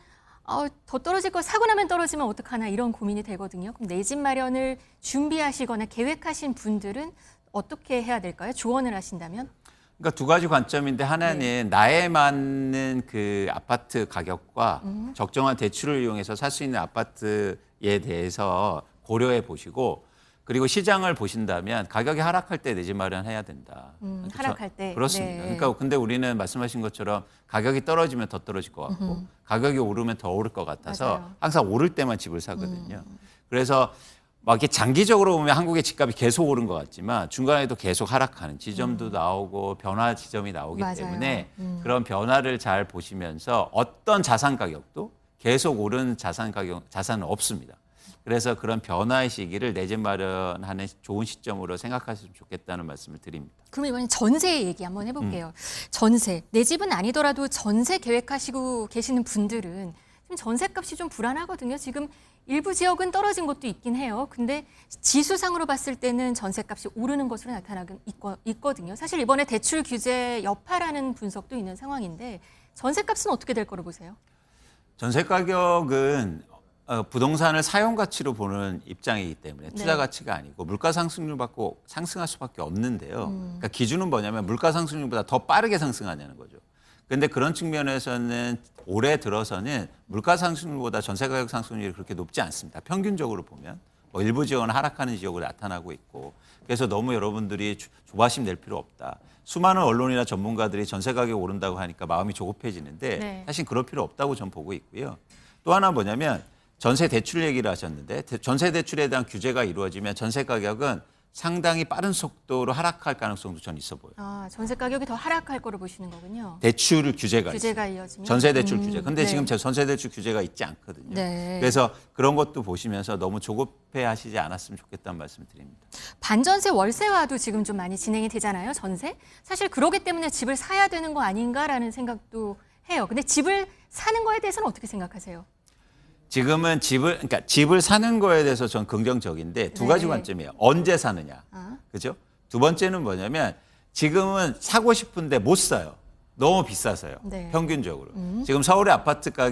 더 떨어질 거 사고 나면 떨어지면 어떡하나 이런 고민이 되거든요. 그럼 내 집 마련을 준비하시거나 계획하신 분들은 어떻게 해야 될까요? 조언을 하신다면? 그러니까 두 가지 관점인데 하나는 나에 맞는 그 아파트 가격과 적정한 대출을 이용해서 살 수 있는 아파트에 대해서 고려해 보시고 그리고 시장을 보신다면 가격이 하락할 때 내 집 마련해야 된다. 하락할 때. 그렇습니다. 네. 그러니까 근데 우리는 말씀하신 것처럼 가격이 떨어지면 더 떨어질 것 같고 가격이 오르면 더 오를 것 같아서 맞아요. 항상 오를 때만 집을 사거든요. 그래서 막 이렇게 장기적으로 보면 한국의 집값이 계속 오른 것 같지만 중간에도 계속 하락하는 지점도 나오고 변화 지점이 나오기 맞아요. 때문에 그런 변화를 잘 보시면서 어떤 자산 가격도 계속 오른 자산은 없습니다. 그래서 그런 변화의 시기를 내 집 마련하는 좋은 시점으로 생각하시면 좋겠다는 말씀을 드립니다. 그럼 이번엔 전세 얘기 한번 해볼게요. 전세. 내 집은 아니더라도 전세 계획하시고 계시는 분들은 지금 전세값이 좀 불안하거든요. 지금 일부 지역은 떨어진 곳도 있긴 해요. 근데 지수상으로 봤을 때는 전세값이 오르는 것으로 나타나긴 있거든요. 사실 이번에 대출 규제 여파라는 분석도 있는 상황인데 전세값은 어떻게 될 거로 보세요? 전세 가격은 부동산을 사용 가치로 보는 입장이기 때문에 투자 가치가 아니고 물가 상승률 받고 상승할 수밖에 없는데요. 그러니까 기준은 뭐냐면 물가 상승률보다 더 빠르게 상승하냐는 거죠. 그런데 그런 측면에서는 올해 들어서는 물가 상승률보다 전세 가격 상승률이 그렇게 높지 않습니다. 평균적으로 보면 뭐 일부 지역은 하락하는 지역으로 나타나고 있고 그래서 너무 여러분들이 조바심 낼 필요 없다. 수많은 언론이나 전문가들이 전세 가격이 오른다고 하니까 마음이 조급해지는데 네. 사실 그럴 필요 없다고 저는 보고 있고요. 또 하나 뭐냐면 전세 대출 얘기를 하셨는데 전세 대출에 대한 규제가 이루어지면 전세 가격은 상당히 빠른 속도로 하락할 가능성도 전 있어 보여요. 아, 전세 가격이 더 하락할 거로 보시는 거군요. 대출 규제가 있어요. 이어지면 전세 대출 규제. 근데 네. 지금 전세 대출 규제가 있지 않거든요. 네. 그래서 그런 것도 보시면서 너무 조급해 하시지 않았으면 좋겠다는 말씀 드립니다. 반전세 월세화도 지금 좀 많이 진행이 되잖아요, 전세. 사실 그러기 때문에 집을 사야 되는 거 아닌가라는 생각도 해요. 근데 집을 사는 거에 대해서는 어떻게 생각하세요? 지금은 집을 사는 거에 대해서 전 긍정적인데 두 네. 가지 관점이에요. 언제 사느냐. 아. 그죠? 두 번째는 뭐냐면 지금은 사고 싶은데 못 사요. 너무 비싸서요. 네. 평균적으로. 지금 서울의 아파트가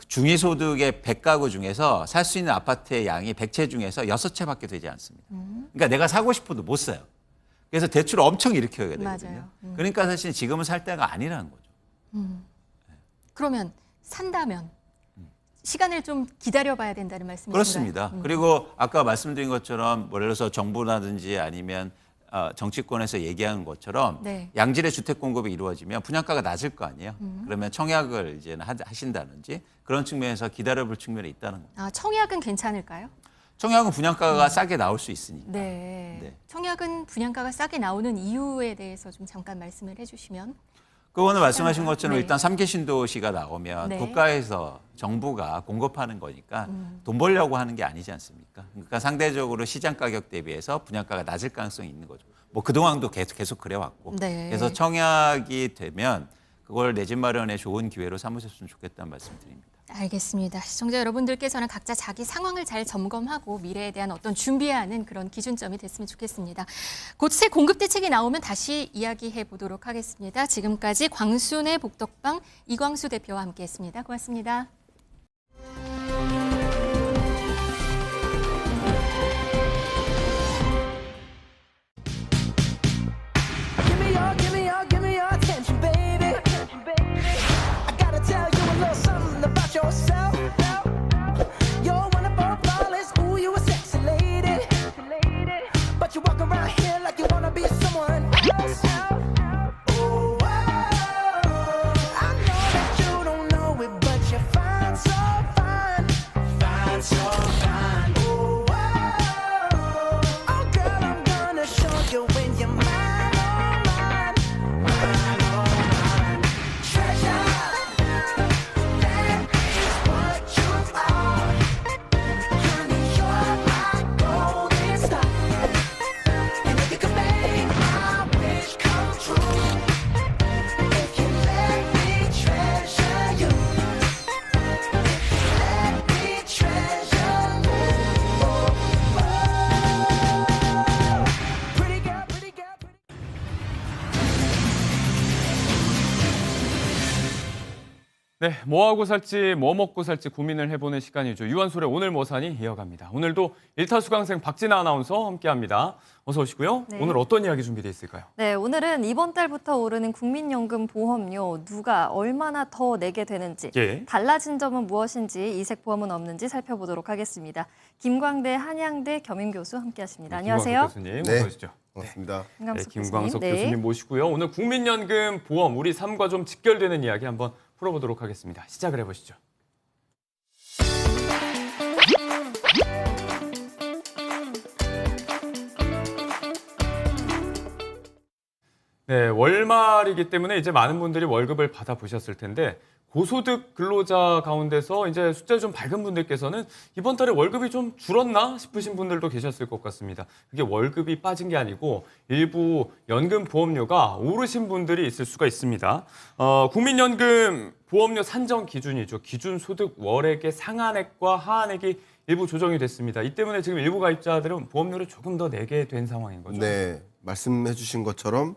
중위소득의 100가구 중에서 살 수 있는 아파트의 양이 100채 중에서 6채밖에 되지 않습니다. 그러니까 내가 사고 싶어도 못 사요. 그래서 대출을 엄청 일으켜야 되거든요. 맞아요. 그러니까 사실 지금은 살 때가 아니라는 거죠. 그러면 산다면 시간을 좀 기다려봐야 된다는 말씀이신가요? 그렇습니다. 그리고 아까 말씀드린 것처럼 예를 들어서 정부라든지 아니면 정치권에서 얘기하는 것처럼 네. 양질의 주택 공급이 이루어지면 분양가가 낮을 거 아니에요. 그러면 청약을 이제 하신다든지 그런 측면에서 기다려볼 측면이 있다는 겁니다. 아, 청약은 괜찮을까요? 청약은 분양가가 싸게 나올 수 있으니까. 네. 네. 청약은 분양가가 싸게 나오는 이유에 대해서 좀 잠깐 말씀을 해주시면. 그거는 말씀하신 것처럼 네. 일단 3개 신도시가 나오면 네. 국가에서 정부가 공급하는 거니까 돈 벌려고 하는 게 아니지 않습니까? 그러니까 상대적으로 시장 가격 대비해서 분양가가 낮을 가능성이 있는 거죠. 뭐 그동안도 계속 그래왔고. 네. 그래서 청약이 되면 그걸 내 집 마련의 좋은 기회로 삼으셨으면 좋겠다는 말씀 드립니다. 알겠습니다. 시청자 여러분들께서는 각자 자기 상황을 잘 점검하고 미래에 대한 어떤 준비하는 그런 기준점이 됐으면 좋겠습니다. 곧 새 공급 대책이 나오면 다시 이야기해 보도록 하겠습니다. 지금까지 광순의 복덕방 이광수 대표와 함께했습니다. 고맙습니다. Give me your attention, baby. I gotta tell you a little something about yourself. You're wonderful, flawless, ooh, you a sexy lady. But you walk around here like you wanna be someone else. Ooh, I know that you don't know it, but you're fine, so fine. Fine, so fine. Ooh, oh, girl, I'm gonna show you when you're mine. 네, 뭐 하고 살지, 뭐 먹고 살지 고민을 해보는 시간이죠. 유한솔의 오늘 뭐 사니 이어갑니다. 오늘도 일타 수강생 박진아 아나운서 함께합니다. 어서 오시고요. 네. 오늘 어떤 이야기 준비되어 있을까요? 네, 오늘은 이번 달부터 오르는 국민연금 보험료 누가 얼마나 더 내게 되는지, 예. 달라진 점은 무엇인지, 이색 보험은 없는지 살펴보도록 하겠습니다. 김광대 한양대 겸임교수 함께하십니다. 안녕하세요. 김광석 교수님, 네. 어서 오시죠. 반갑습니다. 네, 김광석 네. 교수님 모시고요. 오늘 국민연금 보험, 우리 삶과 좀 직결되는 이야기 한번 풀어보도록 하겠습니다. 시작을 해보시죠. 네, 월말이기 때문에 이제 많은 분들이 월급을 받아보셨을 텐데 고소득 근로자 가운데서 이제 숫자 좀 밝은 분들께서는 이번 달에 월급이 좀 줄었나 싶으신 분들도 계셨을 것 같습니다. 그게 월급이 빠진 게 아니고 일부 연금 보험료가 오르신 분들이 있을 수가 있습니다. 국민연금 보험료 산정 기준이죠. 기준 소득 월액의 상한액과 하한액이 일부 조정이 됐습니다. 이 때문에 지금 일부 가입자들은 보험료를 조금 더 내게 된 상황인 거죠. 네, 말씀해 주신 것처럼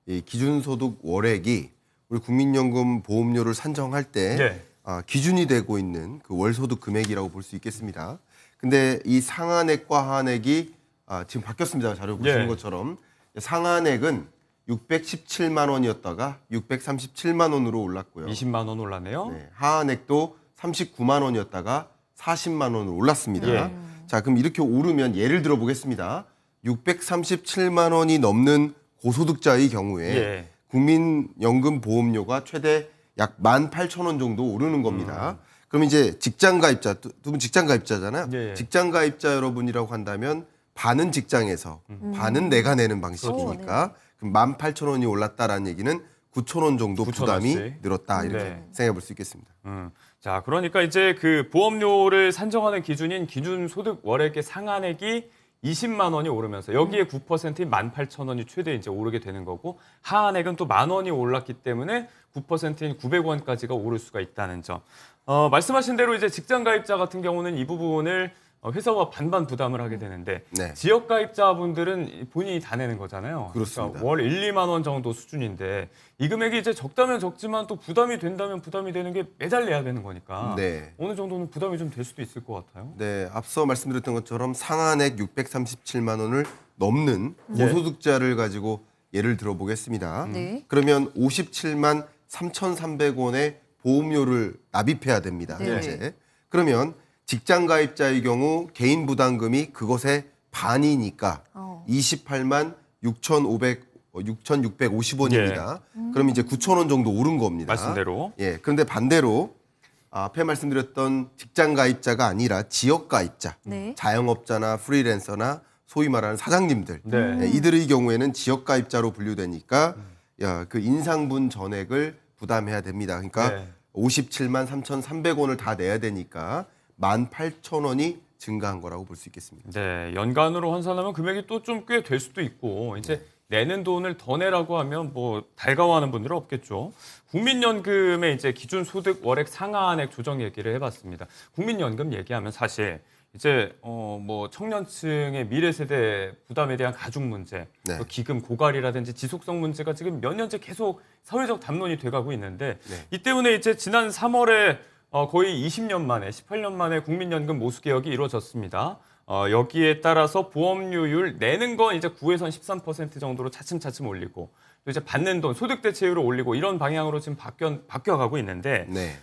이 기준소득 월액이 우리 국민연금 보험료를 산정할 때 네. 기준이 되고 있는 그 월소득 금액이라고 볼 수 있겠습니다. 근데 이 상한액과 하한액이 지금 바뀌었습니다. 자료 보시는 네. 것처럼 상한액은 617만 원이었다가 637만 원으로 올랐고요. 20만 원 올랐네요. 네, 하한액도 39만 원이었다가 40만 원으로 올랐습니다. 예. 자, 그럼 이렇게 오르면 예를 들어 보겠습니다. 637만 원이 넘는 고소득자의 경우에 예. 국민연금 보험료가 최대 약 18,000원 정도 오르는 겁니다. 그럼 이제 직장 가입자, 두 분 직장 가입자잖아요. 예. 직장 가입자 여러분이라고 한다면 반은 직장에서 반은 내가 내는 방식이니까 그럼 18,000원이 올랐다라는 얘기는 9,000원 정도 9,000 부담이 원씩. 늘었다 이렇게 네. 생각해 볼 수 있겠습니다. 자, 그러니까 이제 그 보험료를 산정하는 기준인 기준 소득 월액의 상한액이 20만 원이 오르면서 여기에 9%인 18,000원이 최대 이제 오르게 되는 거고 하한액은 또 10,000원이 올랐기 때문에 9%인 900원까지가 오를 수가 있다는 점. 말씀하신 대로 이제 직장 가입자 같은 경우는 이 부분을 회사와 반반 부담을 하게 되는데 네. 지역 가입자분들은 본인이 다 내는 거잖아요. 그렇습니다. 그러니까 월 1, 2만 원 정도 수준인데 이 금액이 이제 적다면 적지만 또 부담이 된다면 부담이 되는 게 매달 내야 되는 거니까 네. 어느 정도는 부담이 좀 될 수도 있을 것 같아요. 네, 앞서 말씀드렸던 것처럼 상한액 637만 원을 넘는 네. 고소득자를 가지고 예를 들어 보겠습니다. 네. 그러면 57만 3,300원의 보험료를 납입해야 됩니다. 네. 현재. 그러면 직장 가입자의 경우 개인 부담금이 그것의 반이니까 28만 6,650원입니다. 그럼 이제 9,000원 정도 오른 겁니다. 말씀대로. 예. 그런데 반대로 앞에 말씀드렸던 직장 가입자가 아니라 지역 가입자, 네. 자영업자나 프리랜서나 소위 말하는 사장님들, 네. 예, 이들의 경우에는 지역 가입자로 분류되니까 그 인상분 전액을 부담해야 됩니다. 그러니까 네. 57만 3,300원을 다 내야 되니까 18,000원이 증가한 거라고 볼 수 있겠습니다. 네, 연간으로 환산하면 금액이 또 좀 꽤 될 수도 있고 이제 내는 돈을 더 내라고 하면 뭐 달가워하는 분들은 없겠죠. 국민연금의 이제 기준 소득 월액 상한액 조정 얘기를 해봤습니다. 국민연금 얘기하면 사실 이제 뭐 청년층의 미래 세대 부담에 대한 가중 문제, 네. 또 기금 고갈이라든지 지속성 문제가 지금 몇 년째 계속 사회적 담론이 돼가고 있는데 네. 이 때문에 이제 지난 3월에 거의 20년 만에 18년 만에 국민연금 모수 개혁이 이루어졌습니다. 여기에 따라서 보험료율 내는 건 이제 9에서 13% 정도로 차츰차츰 올리고 또 이제 받는 돈 소득 대체율을 올리고 이런 방향으로 지금 바뀌어가고 있는데. 네.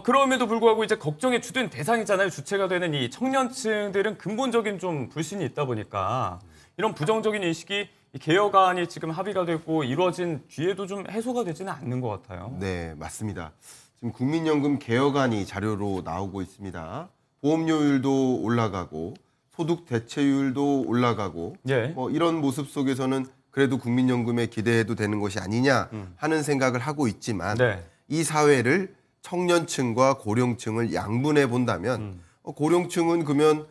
그럼에도 불구하고 이제 걱정의 주된 대상이잖아요. 주체가 되는 이 청년층들은 근본적인 좀 불신이 있다 보니까 이런 부정적인 인식이 이 개혁안이 지금 합의가 되고 이루어진 뒤에도 좀 해소가 되지는 않는 것 같아요. 네, 맞습니다. 지금 국민연금 개혁안이 자료로 나오고 있습니다. 보험료율도 올라가고 소득 대체율도 올라가고 예. 뭐 이런 모습 속에서는 그래도 국민연금에 기대해도 되는 것이 아니냐 하는 생각을 하고 있지만 네. 이 사회를 청년층과 고령층을 양분해 본다면 고령층은 그러면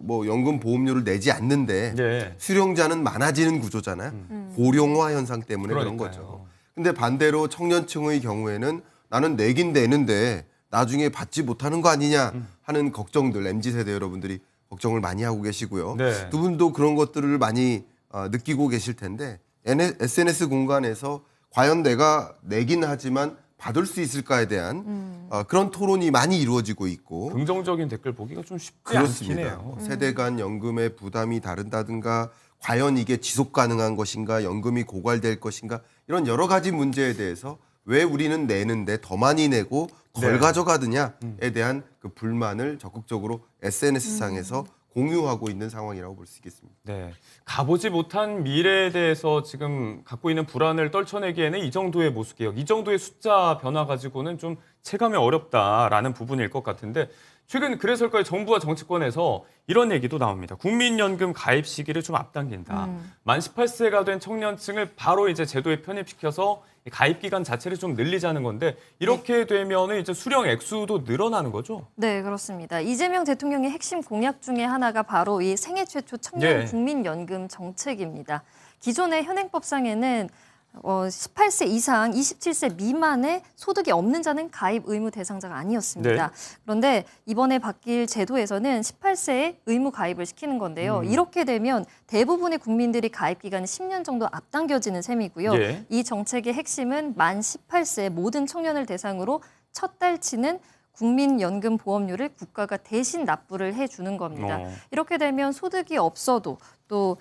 뭐 연금 보험료를 내지 않는데 네. 수령자는 많아지는 구조잖아요. 고령화 현상 때문에 그런 그러니까요. 거죠. 근데 반대로 청년층의 경우에는 나는 내긴 내는데 나중에 받지 못하는 거 아니냐 하는 걱정들 MZ세대 여러분들이 걱정을 많이 하고 계시고요. 네. 두 분도 그런 것들을 많이 느끼고 계실 텐데 SNS 공간에서 과연 내가 내긴 하지만 받을 수 있을까에 대한 그런 토론이 많이 이루어지고 있고 긍정적인 댓글 보기가 좀 쉽지 않긴 그렇습니다. 해요. 세대 간 연금의 부담이 다른다든가 과연 이게 지속 가능한 것인가 연금이 고갈될 것인가 이런 여러 가지 문제에 대해서 왜 우리는 내는데 더 많이 내고 덜 네. 가져가느냐에 대한 그 불만을 적극적으로 SNS상에서 공유하고 있는 상황이라고 볼 수 있겠습니다. 네. 가보지 못한 미래에 대해서 지금 갖고 있는 불안을 떨쳐내기에는 이 정도의 모수개혁, 이 정도의 숫자 변화 가지고는 좀 체감이 어렵다라는 부분일 것 같은데 최근 그래서일까요? 정부와 정치권에서 이런 얘기도 나옵니다. 국민연금 가입 시기를 좀 앞당긴다. 만 18세가 된 청년층을 바로 이제 제도에 편입시켜서 가입 기간 자체를 좀 늘리자는 건데 이렇게 되면은 이제 수령 액수도 늘어나는 거죠? 네, 그렇습니다. 이재명 대통령의 핵심 공약 중에 하나가 바로 이 생애 최초 청년 예. 국민연금 정책입니다. 기존의 현행법상에는 18세 이상 27세 미만의 소득이 없는 자는 가입 의무 대상자가 아니었습니다. 네. 그런데 이번에 바뀔 제도에서는 18세에 의무 가입을 시키는 건데요. 이렇게 되면 대부분의 국민들이 가입 기간이 10년 정도 앞당겨지는 셈이고요. 예. 이 정책의 핵심은 만 18세 모든 청년을 대상으로 첫 달치는 국민연금 보험료를 국가가 대신 납부를 해주는 겁니다. 이렇게 되면 소득이 없어도 또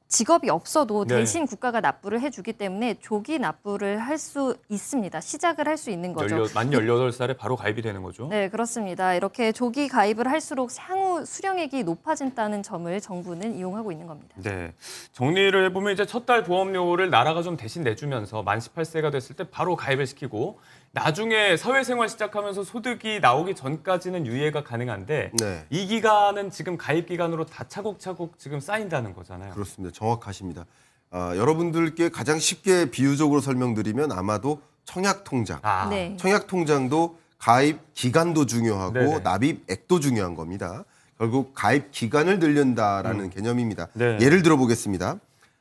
직업이 없어도 네. 대신 국가가 납부를 해주기 때문에 조기 납부를 할 수 있습니다. 시작을 할 수 있는 거죠. 만 18살에 바로 가입이 되는 거죠? 네, 그렇습니다. 이렇게 조기 가입을 할수록 향후 수령액이 높아진다는 점을 정부는 이용하고 있는 겁니다. 네. 정리를 해보면 이제 첫 달 보험료를 나라가 좀 대신 내주면서 만 18세가 됐을 때 바로 가입을 시키고 나중에 사회생활 시작하면서 소득이 나오기 전까지는 유예가 가능한데 네. 이 기간은 지금 가입 기간으로 다 차곡차곡 지금 쌓인다는 거잖아요. 그렇습니다. 정확하십니다. 여러분들께 가장 쉽게 비유적으로 설명드리면 아마도 청약통장. 네. 청약통장도 가입 기간도 중요하고 네네. 납입액도 중요한 겁니다. 결국 가입 기간을 늘린다라는 개념입니다. 네. 예를 들어 보겠습니다.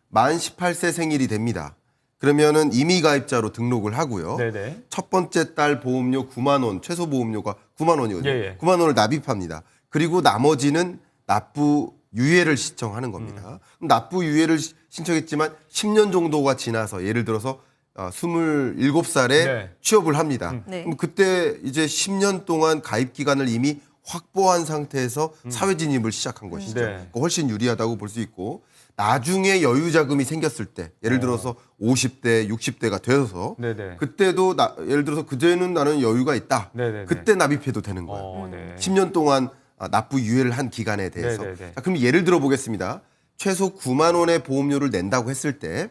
만 18세 생일이 됩니다. 그러면은 임의 가입자로 등록을 하고요. 네네. 첫 번째 달 보험료 9만 원, 최소 보험료가 9만 원이거든요. 예. 9만 원을 납입합니다. 그리고 나머지는 납부 유예를 신청하는 겁니다. 그럼 납부 유예를 신청했지만 10년 정도가 지나서 예를 들어서 27살에 네. 취업을 합니다. 네. 그럼 그때 이제 10년 동안 가입 기간을 이미 확보한 상태에서 사회 진입을 시작한 것이죠. 네. 그러니까 훨씬 유리하다고 볼 수 있고 나중에 여유 자금이 생겼을 때 예를 들어서 50대, 60대가 되어서 네네. 그때도 예를 들어서 그제는 나는 여유가 있다. 네네네. 그때 납입해도 되는 거예요. 네. 10년 동안 납부 유예를 한 기간에 대해서. 네네네. 자, 그럼 예를 들어 보겠습니다. 최소 9만 원의 보험료를 낸다고 했을 때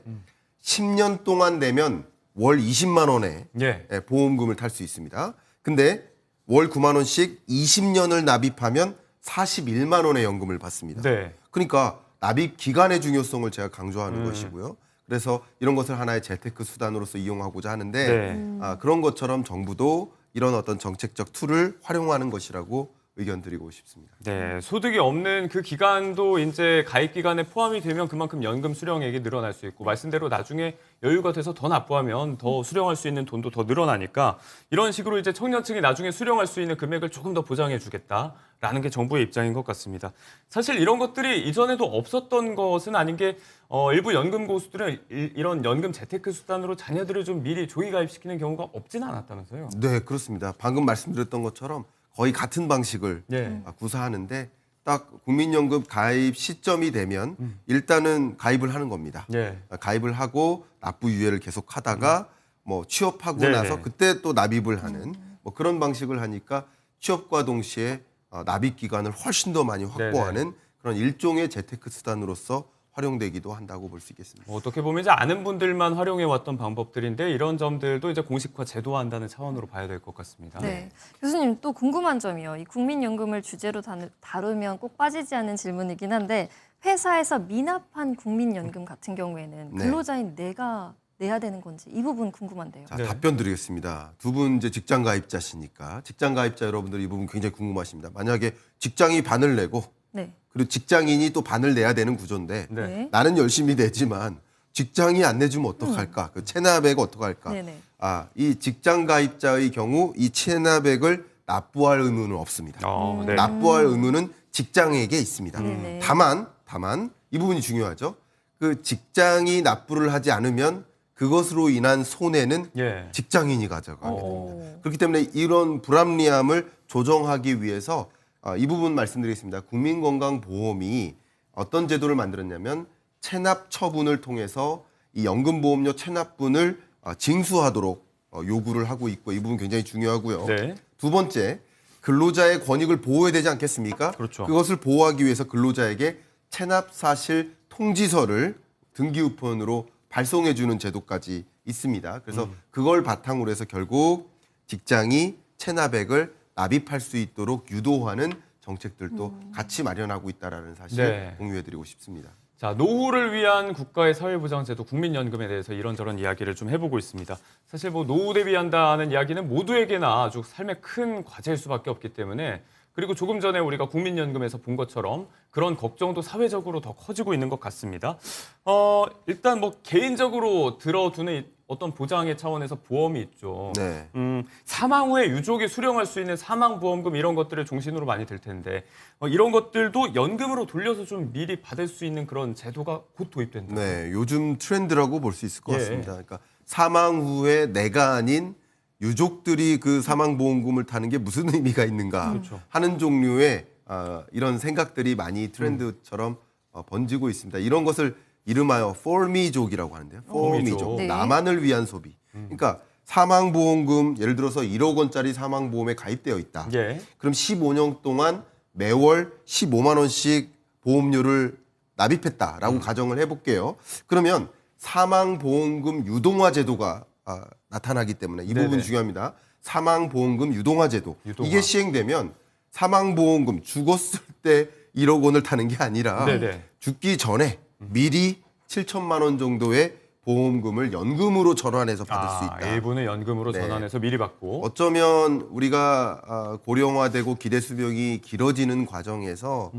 10년 동안 내면 월 20만 원의 예. 보험금을 탈 수 있습니다. 근데 월 9만 원씩 20년을 납입하면 41만 원의 연금을 받습니다. 네. 그러니까 납입 기간의 중요성을 제가 강조하는 것이고요. 그래서 이런 것을 하나의 재테크 수단으로서 이용하고자 하는데 네. 그런 것처럼 정부도 이런 어떤 정책적 툴을 활용하는 것이라고 의견 드리고 싶습니다. 네, 소득이 없는 그 기간도 이제 가입 기간에 포함이 되면 그만큼 연금 수령액이 늘어날 수 있고 말씀대로 나중에 여유가 돼서 더 납부하면 더 수령할 수 있는 돈도 더 늘어나니까 이런 식으로 이제 청년층이 나중에 수령할 수 있는 금액을 조금 더 보장해 주겠다라는 게 정부의 입장인 것 같습니다. 사실 이런 것들이 이전에도 없었던 것은 아닌 게 일부 연금 고수들은 이런 연금 재테크 수단으로 자녀들을 좀 미리 조기 가입시키는 경우가 없지는 않았다면서요? 네, 그렇습니다. 방금 말씀드렸던 것처럼 거의 같은 방식을 네. 구사하는데 딱 국민연금 가입 시점이 되면 일단은 가입을 하는 겁니다. 네. 가입을 하고 납부 유예를 계속 하다가 뭐 취업하고 네네. 나서 그때 또 납입을 하는 뭐 그런 방식을 하니까 취업과 동시에 납입 기간을 훨씬 더 많이 확보하는 그런 일종의 재테크 수단으로서 활용되기도 한다고 볼 수 있겠습니다. 어떻게 보면 이제 아는 분들만 활용해 왔던 방법들인데 이런 점들도 이제 공식화 제도화한다는 차원으로 봐야 될 것 같습니다. 네. 교수님 또 궁금한 점이요. 이 국민연금을 주제로 다루면 꼭 빠지지 않는 질문이긴 한데 회사에서 미납한 국민연금 같은 경우에는 네. 근로자인 내가 내야 되는 건지 이 부분 궁금한데요. 자, 네. 답변 드리겠습니다. 두 분 이제 직장 가입자시니까 직장 가입자 여러분들 이 부분 굉장히 궁금하십니다. 만약에 직장이 반을 내고 네. 그리고 직장인이 또 반을 내야 되는 구조인데 네. 네. 나는 열심히 내지만 직장이 안 내주면 어떡할까? 그 체납액 어떡할까? 네네. 이 직장 가입자의 경우 이 체납액을 납부할 의무는 없습니다. 네. 납부할 의무는 직장에게 있습니다. 네네. 다만 이 부분이 중요하죠. 그 직장이 납부를 하지 않으면 그것으로 인한 손해는 예. 직장인이 가져가게 됩니다. 오. 그렇기 때문에 이런 불합리함을 조정하기 위해서 이 부분 말씀드리겠습니다. 국민건강보험이 어떤 제도를 만들었냐면 체납 처분을 통해서 이 연금보험료 체납분을 징수하도록 요구를 하고 있고 이 부분 굉장히 중요하고요. 네. 두 번째, 근로자의 권익을 보호해야 되지 않겠습니까? 그렇죠. 그것을 보호하기 위해서 근로자에게 체납 사실 통지서를 등기우편으로 발송해 주는 제도까지 있습니다. 그래서 그걸 바탕으로 해서 결국 직장이 체납액을 납입할 수 있도록 유도하는 정책들도 같이 마련하고 있다는 사실을 네. 공유해드리고 싶습니다. 자, 노후를 위한 국가의 사회보장제도 국민연금에 대해서 이런저런 이야기를 좀 해보고 있습니다. 사실 뭐 노후 대비한다는 이야기는 모두에게나 아주 삶의 큰 과제일 수밖에 없기 때문에 그리고 조금 전에 우리가 국민연금에서 본 것처럼 그런 걱정도 사회적으로 더 커지고 있는 것 같습니다. 일단 뭐 개인적으로 들어두는 어떤 보장의 차원에서 보험이 있죠. 네. 사망 후에 유족이 수령할 수 있는 사망보험금 이런 것들을 중심으로 많이 들 텐데 이런 것들도 연금으로 돌려서 좀 미리 받을 수 있는 그런 제도가 곧 도입된다. 네, 요즘 트렌드라고 볼 수 있을 것 예. 같습니다. 그러니까 사망 후에 내가 아닌 유족들이 그 사망보험금을 타는 게 무슨 의미가 있는가 그렇죠. 하는 종류의 이런 생각들이 많이 트렌드처럼 번지고 있습니다. 이런 것을 이름하여 for미족이라고 하는데요. for미족, 네. 나만을 위한 소비. 그러니까 사망보험금 예를 들어서 1억 원짜리 사망보험에 가입되어 있다. 예. 그럼 15년 동안 매월 15만 원씩 보험료를 납입했다라고 가정을 해볼게요. 그러면 사망보험금 유동화 제도가 나타나기 때문에 이 부분이 네네. 중요합니다. 사망보험금 유동화 제도. 유동화. 이게 시행되면 사망보험금 죽었을 때 1억 원을 타는 게 아니라 네네. 죽기 전에 미리 7천만 원 정도의 보험금을 연금으로 전환해서 받을 수 있다. 일부는 연금으로 네. 전환해서 미리 받고. 어쩌면 우리가 고령화되고 기대 수명이 길어지는 과정에서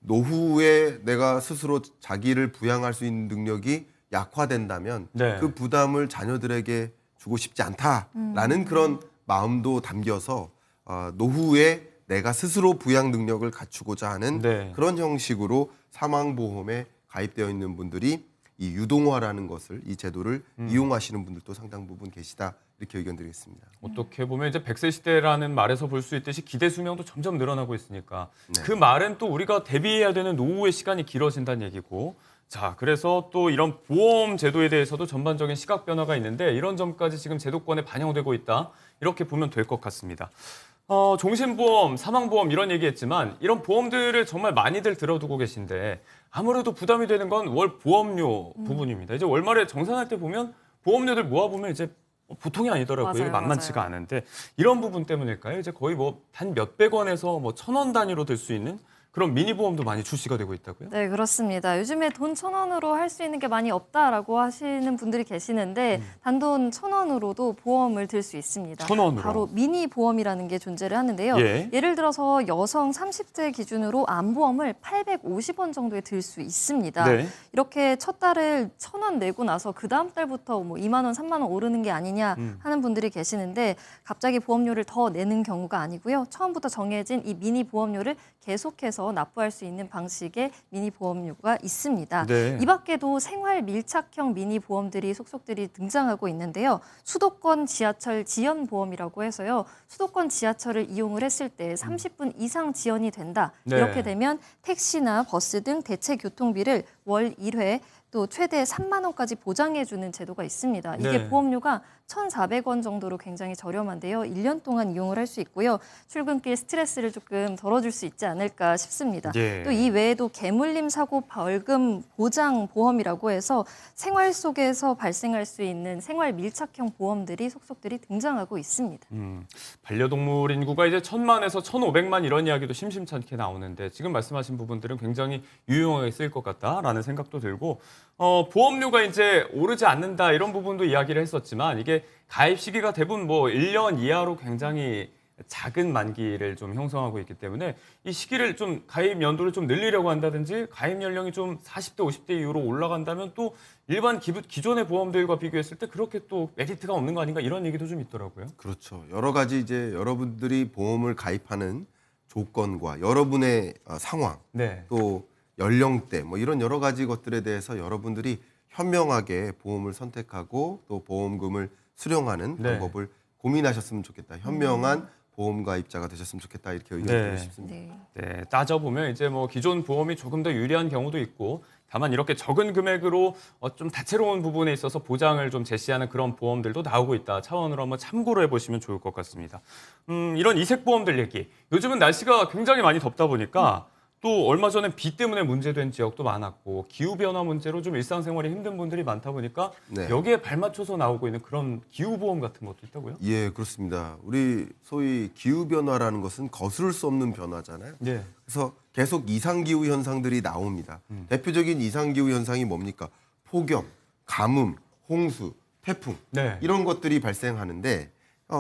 노후에 내가 스스로 자기를 부양할 수 있는 능력이 약화된다면 네. 그 부담을 자녀들에게 주고 싶지 않다라는 그런 마음도 담겨서 노후에 내가 스스로 부양 능력을 갖추고자 하는 네. 그런 형식으로 사망보험에 가입되어 있는 분들이 이 유동화라는 것을 이 제도를 이용하시는 분들도 상당 부분 계시다 이렇게 의견 드리겠습니다. 어떻게 보면 이제 100세 시대라는 말에서 볼 수 있듯이 기대 수명도 점점 늘어나고 있으니까 네. 그 말은 또 우리가 대비해야 되는 노후의 시간이 길어진다는 얘기고 자 그래서 또 이런 보험 제도에 대해서도 전반적인 시각 변화가 있는데 이런 점까지 지금 제도권에 반영되고 있다 이렇게 보면 될 것 같습니다. 종신보험, 사망보험 이런 얘기했지만 이런 보험들을 정말 많이들 들어두고 계신데 아무래도 부담이 되는 건 월 보험료 부분입니다. 이제 월말에 정산할 때 보면 보험료들 모아보면 이제 보통이 아니더라고요. 맞아요, 이게 만만치가 맞아요. 않은데 이런 부분 때문일까요? 이제 거의 뭐 단 몇백 원에서 뭐 1,000원 단위로 들 수 있는 그런 미니 보험도 많이 출시가 되고 있다고요? 네, 그렇습니다. 요즘에 돈 1,000원으로 할 수 있는 게 많이 없다라고 하시는 분들이 계시는데 단돈 1,000원으로도 보험을 들 수 있습니다. 1,000원으로? 바로 미니 보험이라는 게 존재를 하는데요. 예. 예를 들어서 여성 30대 기준으로 암보험을 850원 정도에 들 수 있습니다. 네. 이렇게 첫 달을 1,000원 내고 나서 그 다음 달부터 뭐 2만 원, 3만 원 오르는 게 아니냐 하는 분들이 계시는데 갑자기 보험료를 더 내는 경우가 아니고요. 처음부터 정해진 이 미니 보험료를 계속해서 납부할 수 있는 방식의 미니 보험료가 있습니다. 네. 이 밖에도 생활 밀착형 미니 보험들이 속속들이 등장하고 있는데요. 수도권 지하철 지연 보험이라고 해서요. 수도권 지하철을 이용을 했을 때 30분 이상 지연이 된다. 네. 이렇게 되면 택시나 버스 등 대체 교통비를 월 1회 또 최대 3만 원까지 보장해주는 제도가 있습니다. 이게 네. 보험료가 1,400원 정도로 굉장히 저렴한데요. 1년 동안 이용을 할 수 있고요. 출근길 스트레스를 조금 덜어줄 수 있지 않을까 싶습니다. 예. 또 이 외에도 개물림 사고 벌금 보장 보험이라고 해서 생활 속에서 발생할 수 있는 생활 밀착형 보험들이 속속들이 등장하고 있습니다. 반려동물 인구가 이제 1,000만에서 1,500만 이런 이야기도 심심찮게 나오는데 지금 말씀하신 부분들은 굉장히 유용하게 쓰일 것 같다라는 생각도 들고 보험료가 이제 오르지 않는다 이런 부분도 이야기를 했었지만 이게 가입 시기가 대부분 뭐 1년 이하로 굉장히 작은 만기를 좀 형성하고 있기 때문에 이 시기를 좀 가입 연도를 좀 늘리려고 한다든지 가입 연령이 좀 40대, 50대 이후로 올라간다면 또 일반 기존의 보험들과 비교했을 때 그렇게 또 메리트가 없는 거 아닌가 이런 얘기도 좀 있더라고요. 그렇죠. 여러 가지 이제 여러분들이 보험을 가입하는 조건과 여러분의 상황, 네. 또 연령대 뭐 이런 여러 가지 것들에 대해서 여러분들이 현명하게 보험을 선택하고 또 보험금을 수령하는 네. 방법을 고민하셨으면 좋겠다. 현명한 보험 가입자가 되셨으면 좋겠다. 이렇게 의견드리고 네. 싶습니다. 네, 따져보면 이제 뭐 기존 보험이 조금 더 유리한 경우도 있고 다만 이렇게 적은 금액으로 좀 다채로운 부분에 있어서 보장을 좀 제시하는 그런 보험들도 나오고 있다 차원으로 한번 참고를 해보시면 좋을 것 같습니다. 이런 이색 보험들 얘기. 요즘은 날씨가 굉장히 많이 덥다 보니까 또 얼마 전에 비 때문에 문제된 지역도 많았고 기후변화 문제로 좀 일상생활이 힘든 분들이 많다 보니까 네. 여기에 발맞춰서 나오고 있는 그런 기후보험 같은 것도 있다고요? 예, 그렇습니다. 우리 소위 기후 변화라는 것은 거스를 수 없는 변화잖아요. 네. 그래서 계속 이상 기후 현상들이 나옵니다. 대표적인 이상 기후 현상이 뭡니까? 폭염, 가뭄, 홍수, 태풍 네. 이런 것들이 발생하는데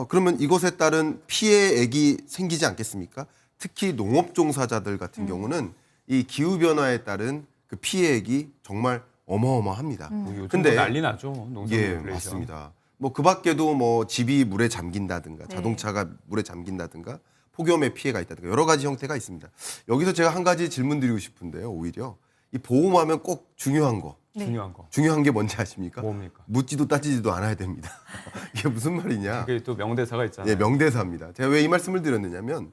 그러면 이것에 따른 피해액이 생기지 않겠습니까? 특히 농업 종사자들 같은 경우는 이 기후 변화에 따른 그 피해액이 정말 어마어마합니다. 뭐 요즘 근데 난리 나죠. 농산물 예, 인플레이션. 맞습니다. 뭐 그 밖에도 뭐 집이 물에 잠긴다든가 네. 자동차가 물에 잠긴다든가 폭염의 피해가 있다든가 여러 가지 형태가 있습니다. 여기서 제가 한 가지 질문 드리고 싶은데요. 오히려 이 보험하면 꼭 중요한 거. 네. 중요한 게 뭔지 아십니까? 뭡니까? 묻지도 따지지도 않아야 됩니다. 이게 무슨 말이냐? 그게 또 명대사가 있잖아요. 예, 명대사입니다. 제가 왜 이 말씀을 드렸느냐면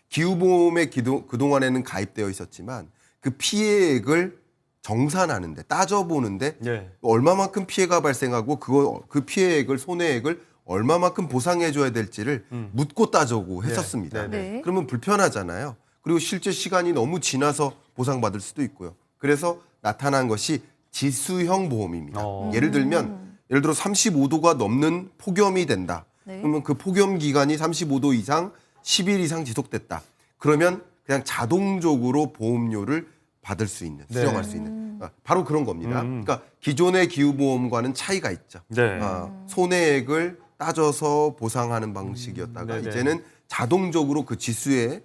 기후보험에 그동안에는 가입되어 있었지만 그 피해액을 정산하는데 따져보는데 예. 얼마만큼 피해가 발생하고 그 피해액을 손해액을 얼마만큼 보상해줘야 될지를 묻고 따져고 했었습니다. 네. 그러면 불편하잖아요. 그리고 실제 시간이 너무 지나서 보상받을 수도 있고요. 그래서 나타난 것이 지수형 보험입니다. 예를 들어 35도가 넘는 폭염이 된다. 네. 그러면 그 폭염 기간이 35도 이상 10일 이상 지속됐다. 그러면 그냥 자동적으로 보험료를 받을 수 있는, 수령할 수 있는 바로 그런 겁니다. 그러니까 기존의 기후보험과는 차이가 있죠. 네. 손해액을 따져서 보상하는 방식이었다가 네네. 이제는 자동적으로 그 지수에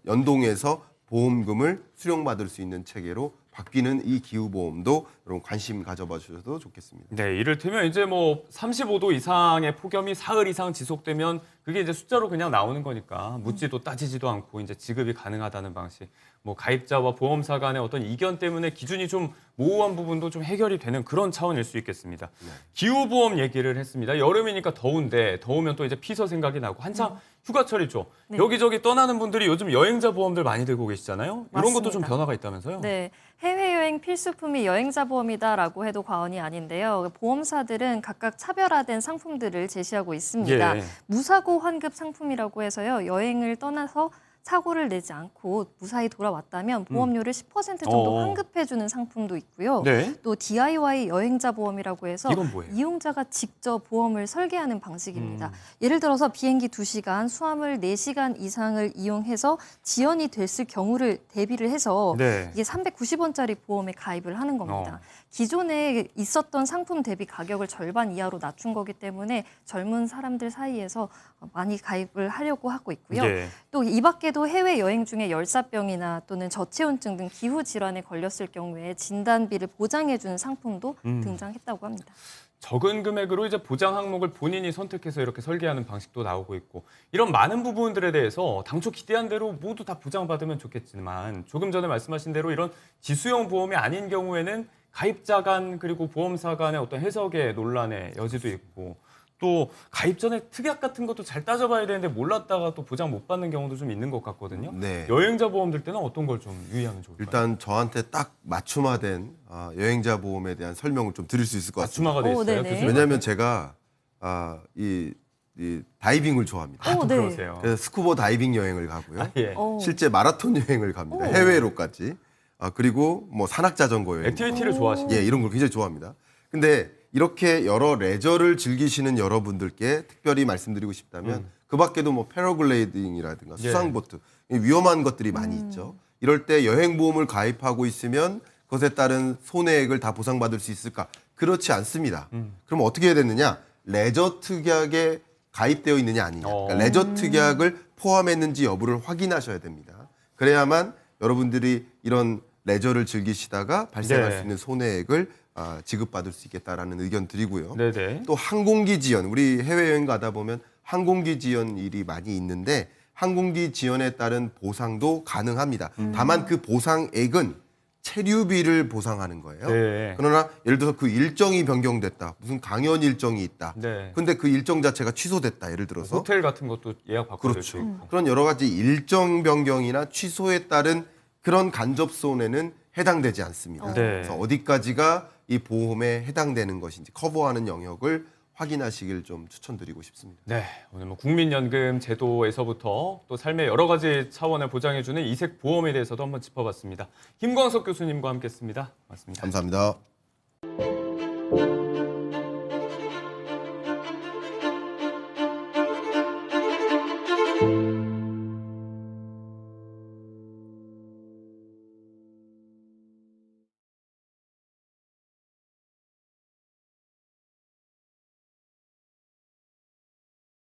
연동해서 보험금을 수령받을 수 있는 체계로 바뀌는 이 기후보험도 여러분 관심 가져봐 주셔도 좋겠습니다. 네, 이를테면 이제 뭐 35도 이상의 폭염이 사흘 이상 지속되면 그게 이제 숫자로 그냥 나오는 거니까 묻지도 따지지도 않고 이제 지급이 가능하다는 방식. 뭐 가입자와 보험사 간의 어떤 이견 때문에 기준이 좀 모호한 부분도 좀 해결이 되는 그런 차원일 수 있겠습니다. 기후보험 얘기를 했습니다. 여름이니까 더운데 더우면 또 이제 피서 생각이 나고 한참 휴가철이죠. 네. 여기저기 떠나는 분들이 요즘 여행자 보험들 많이 들고 계시잖아요. 이런 것도 좀 맞습니다. 변화가 있다면서요? 네, 해외여행 필수품이 여행자 보험이다라고 해도 과언이 아닌데요. 보험사들은 각각 차별화된 상품들을 제시하고 있습니다. 예. 무사고 환급 상품이라고 해서요. 여행을 떠나서 사고를 내지 않고 무사히 돌아왔다면 보험료를 10% 정도 환급해주는 상품도 있고요. 네. 또 DIY 여행자 보험이라고 해서 이건 뭐예요? 이용자가 직접 보험을 설계하는 방식입니다. 예를 들어서 비행기 2시간, 수화물 4시간 이상을 이용해서 지연이 됐을 경우를 대비를 해서 네. 이게 390원짜리 보험에 가입을 하는 겁니다. 기존에 있었던 상품 대비 가격을 절반 이하로 낮춘 거기 때문에 젊은 사람들 사이에서 많이 가입을 하려고 하고 있고요. 네. 또 이 밖에도 해외 여행 중에 열사병이나 또는 저체온증 등 기후 질환에 걸렸을 경우에 진단비를 보장해주는 상품도 등장했다고 합니다. 적은 금액으로 이제 보장 항목을 본인이 선택해서 이렇게 설계하는 방식도 나오고 있고 이런 많은 부분들에 대해서 당초 기대한 대로 모두 다 보장받으면 좋겠지만 조금 전에 말씀하신 대로 이런 지수형 보험이 아닌 경우에는 가입자 간 그리고 보험사 간의 어떤 해석의 논란의 여지도 있고 또 가입 전에 특약 같은 것도 잘 따져봐야 되는데 몰랐다가 또 보장 못 받는 경우도 좀 있는 것 같거든요. 네. 여행자 보험 들 때는 어떤 걸 좀 유의하면 좋을까요? 일단 저한테 딱 맞춤화된 여행자 보험에 대한 설명을 좀 드릴 수 있을 것 같습니다. 맞춤화가 돼 있어요. 네네. 교수님? 왜냐하면 제가 이 다이빙을 좋아합니다. 네. 그러세요. 그래서 스쿠버 다이빙 여행을 가고요. 예. 실제 마라톤 여행을 갑니다. 해외로까지. 그리고 뭐 산악 자전거 여행. 액티비티를 좋아하시죠? 예, 이런 걸 굉장히 좋아합니다. 근데 이렇게 여러 레저를 즐기시는 여러분들께 특별히 말씀드리고 싶다면 그 밖에도 뭐 패러글라이딩이라든가 수상보트 위험한 것들이 많이 있죠. 이럴 때 여행보험을 가입하고 있으면 그것에 따른 손해액을 다 보상받을 수 있을까? 그렇지 않습니다. 그럼 어떻게 해야 되느냐? 레저 특약에 가입되어 있느냐 아니냐. 그러니까 레저 특약을 포함했는지 여부를 확인하셔야 됩니다. 그래야만 여러분들이 이런 레저를 즐기시다가 발생할 수 있는 손해액을 지급받을 수 있겠다라는 의견 드리고요. 네네. 또 항공기 지연, 우리 해외여행 가다 보면 항공기 지연 일이 많이 있는데 항공기 지연에 따른 보상도 가능합니다. 다만 그 보상액은 체류비를 보상하는 거예요. 네. 그러나 예를 들어서 그 일정이 변경됐다. 무슨 강연 일정이 있다. 네. 근데 그 일정 자체가 취소됐다. 예를 들어서. 호텔 같은 것도 예약 바꿔야 될수 그렇죠. 있고. 그런 여러 가지 일정 변경이나 취소에 따른 그런 간접 손해는 해당되지 않습니다. 네. 그래서 어디까지가 이 보험에 해당되는 것인지 커버하는 영역을 확인하시길 좀 추천드리고 싶습니다. 네, 오늘 뭐 국민연금 제도에서부터 또 삶의 여러 가지 차원을 보장해주는 이색 보험에 대해서도 한번 짚어봤습니다. 김광석 교수님과 함께했습니다. 고맙습니다. 감사합니다.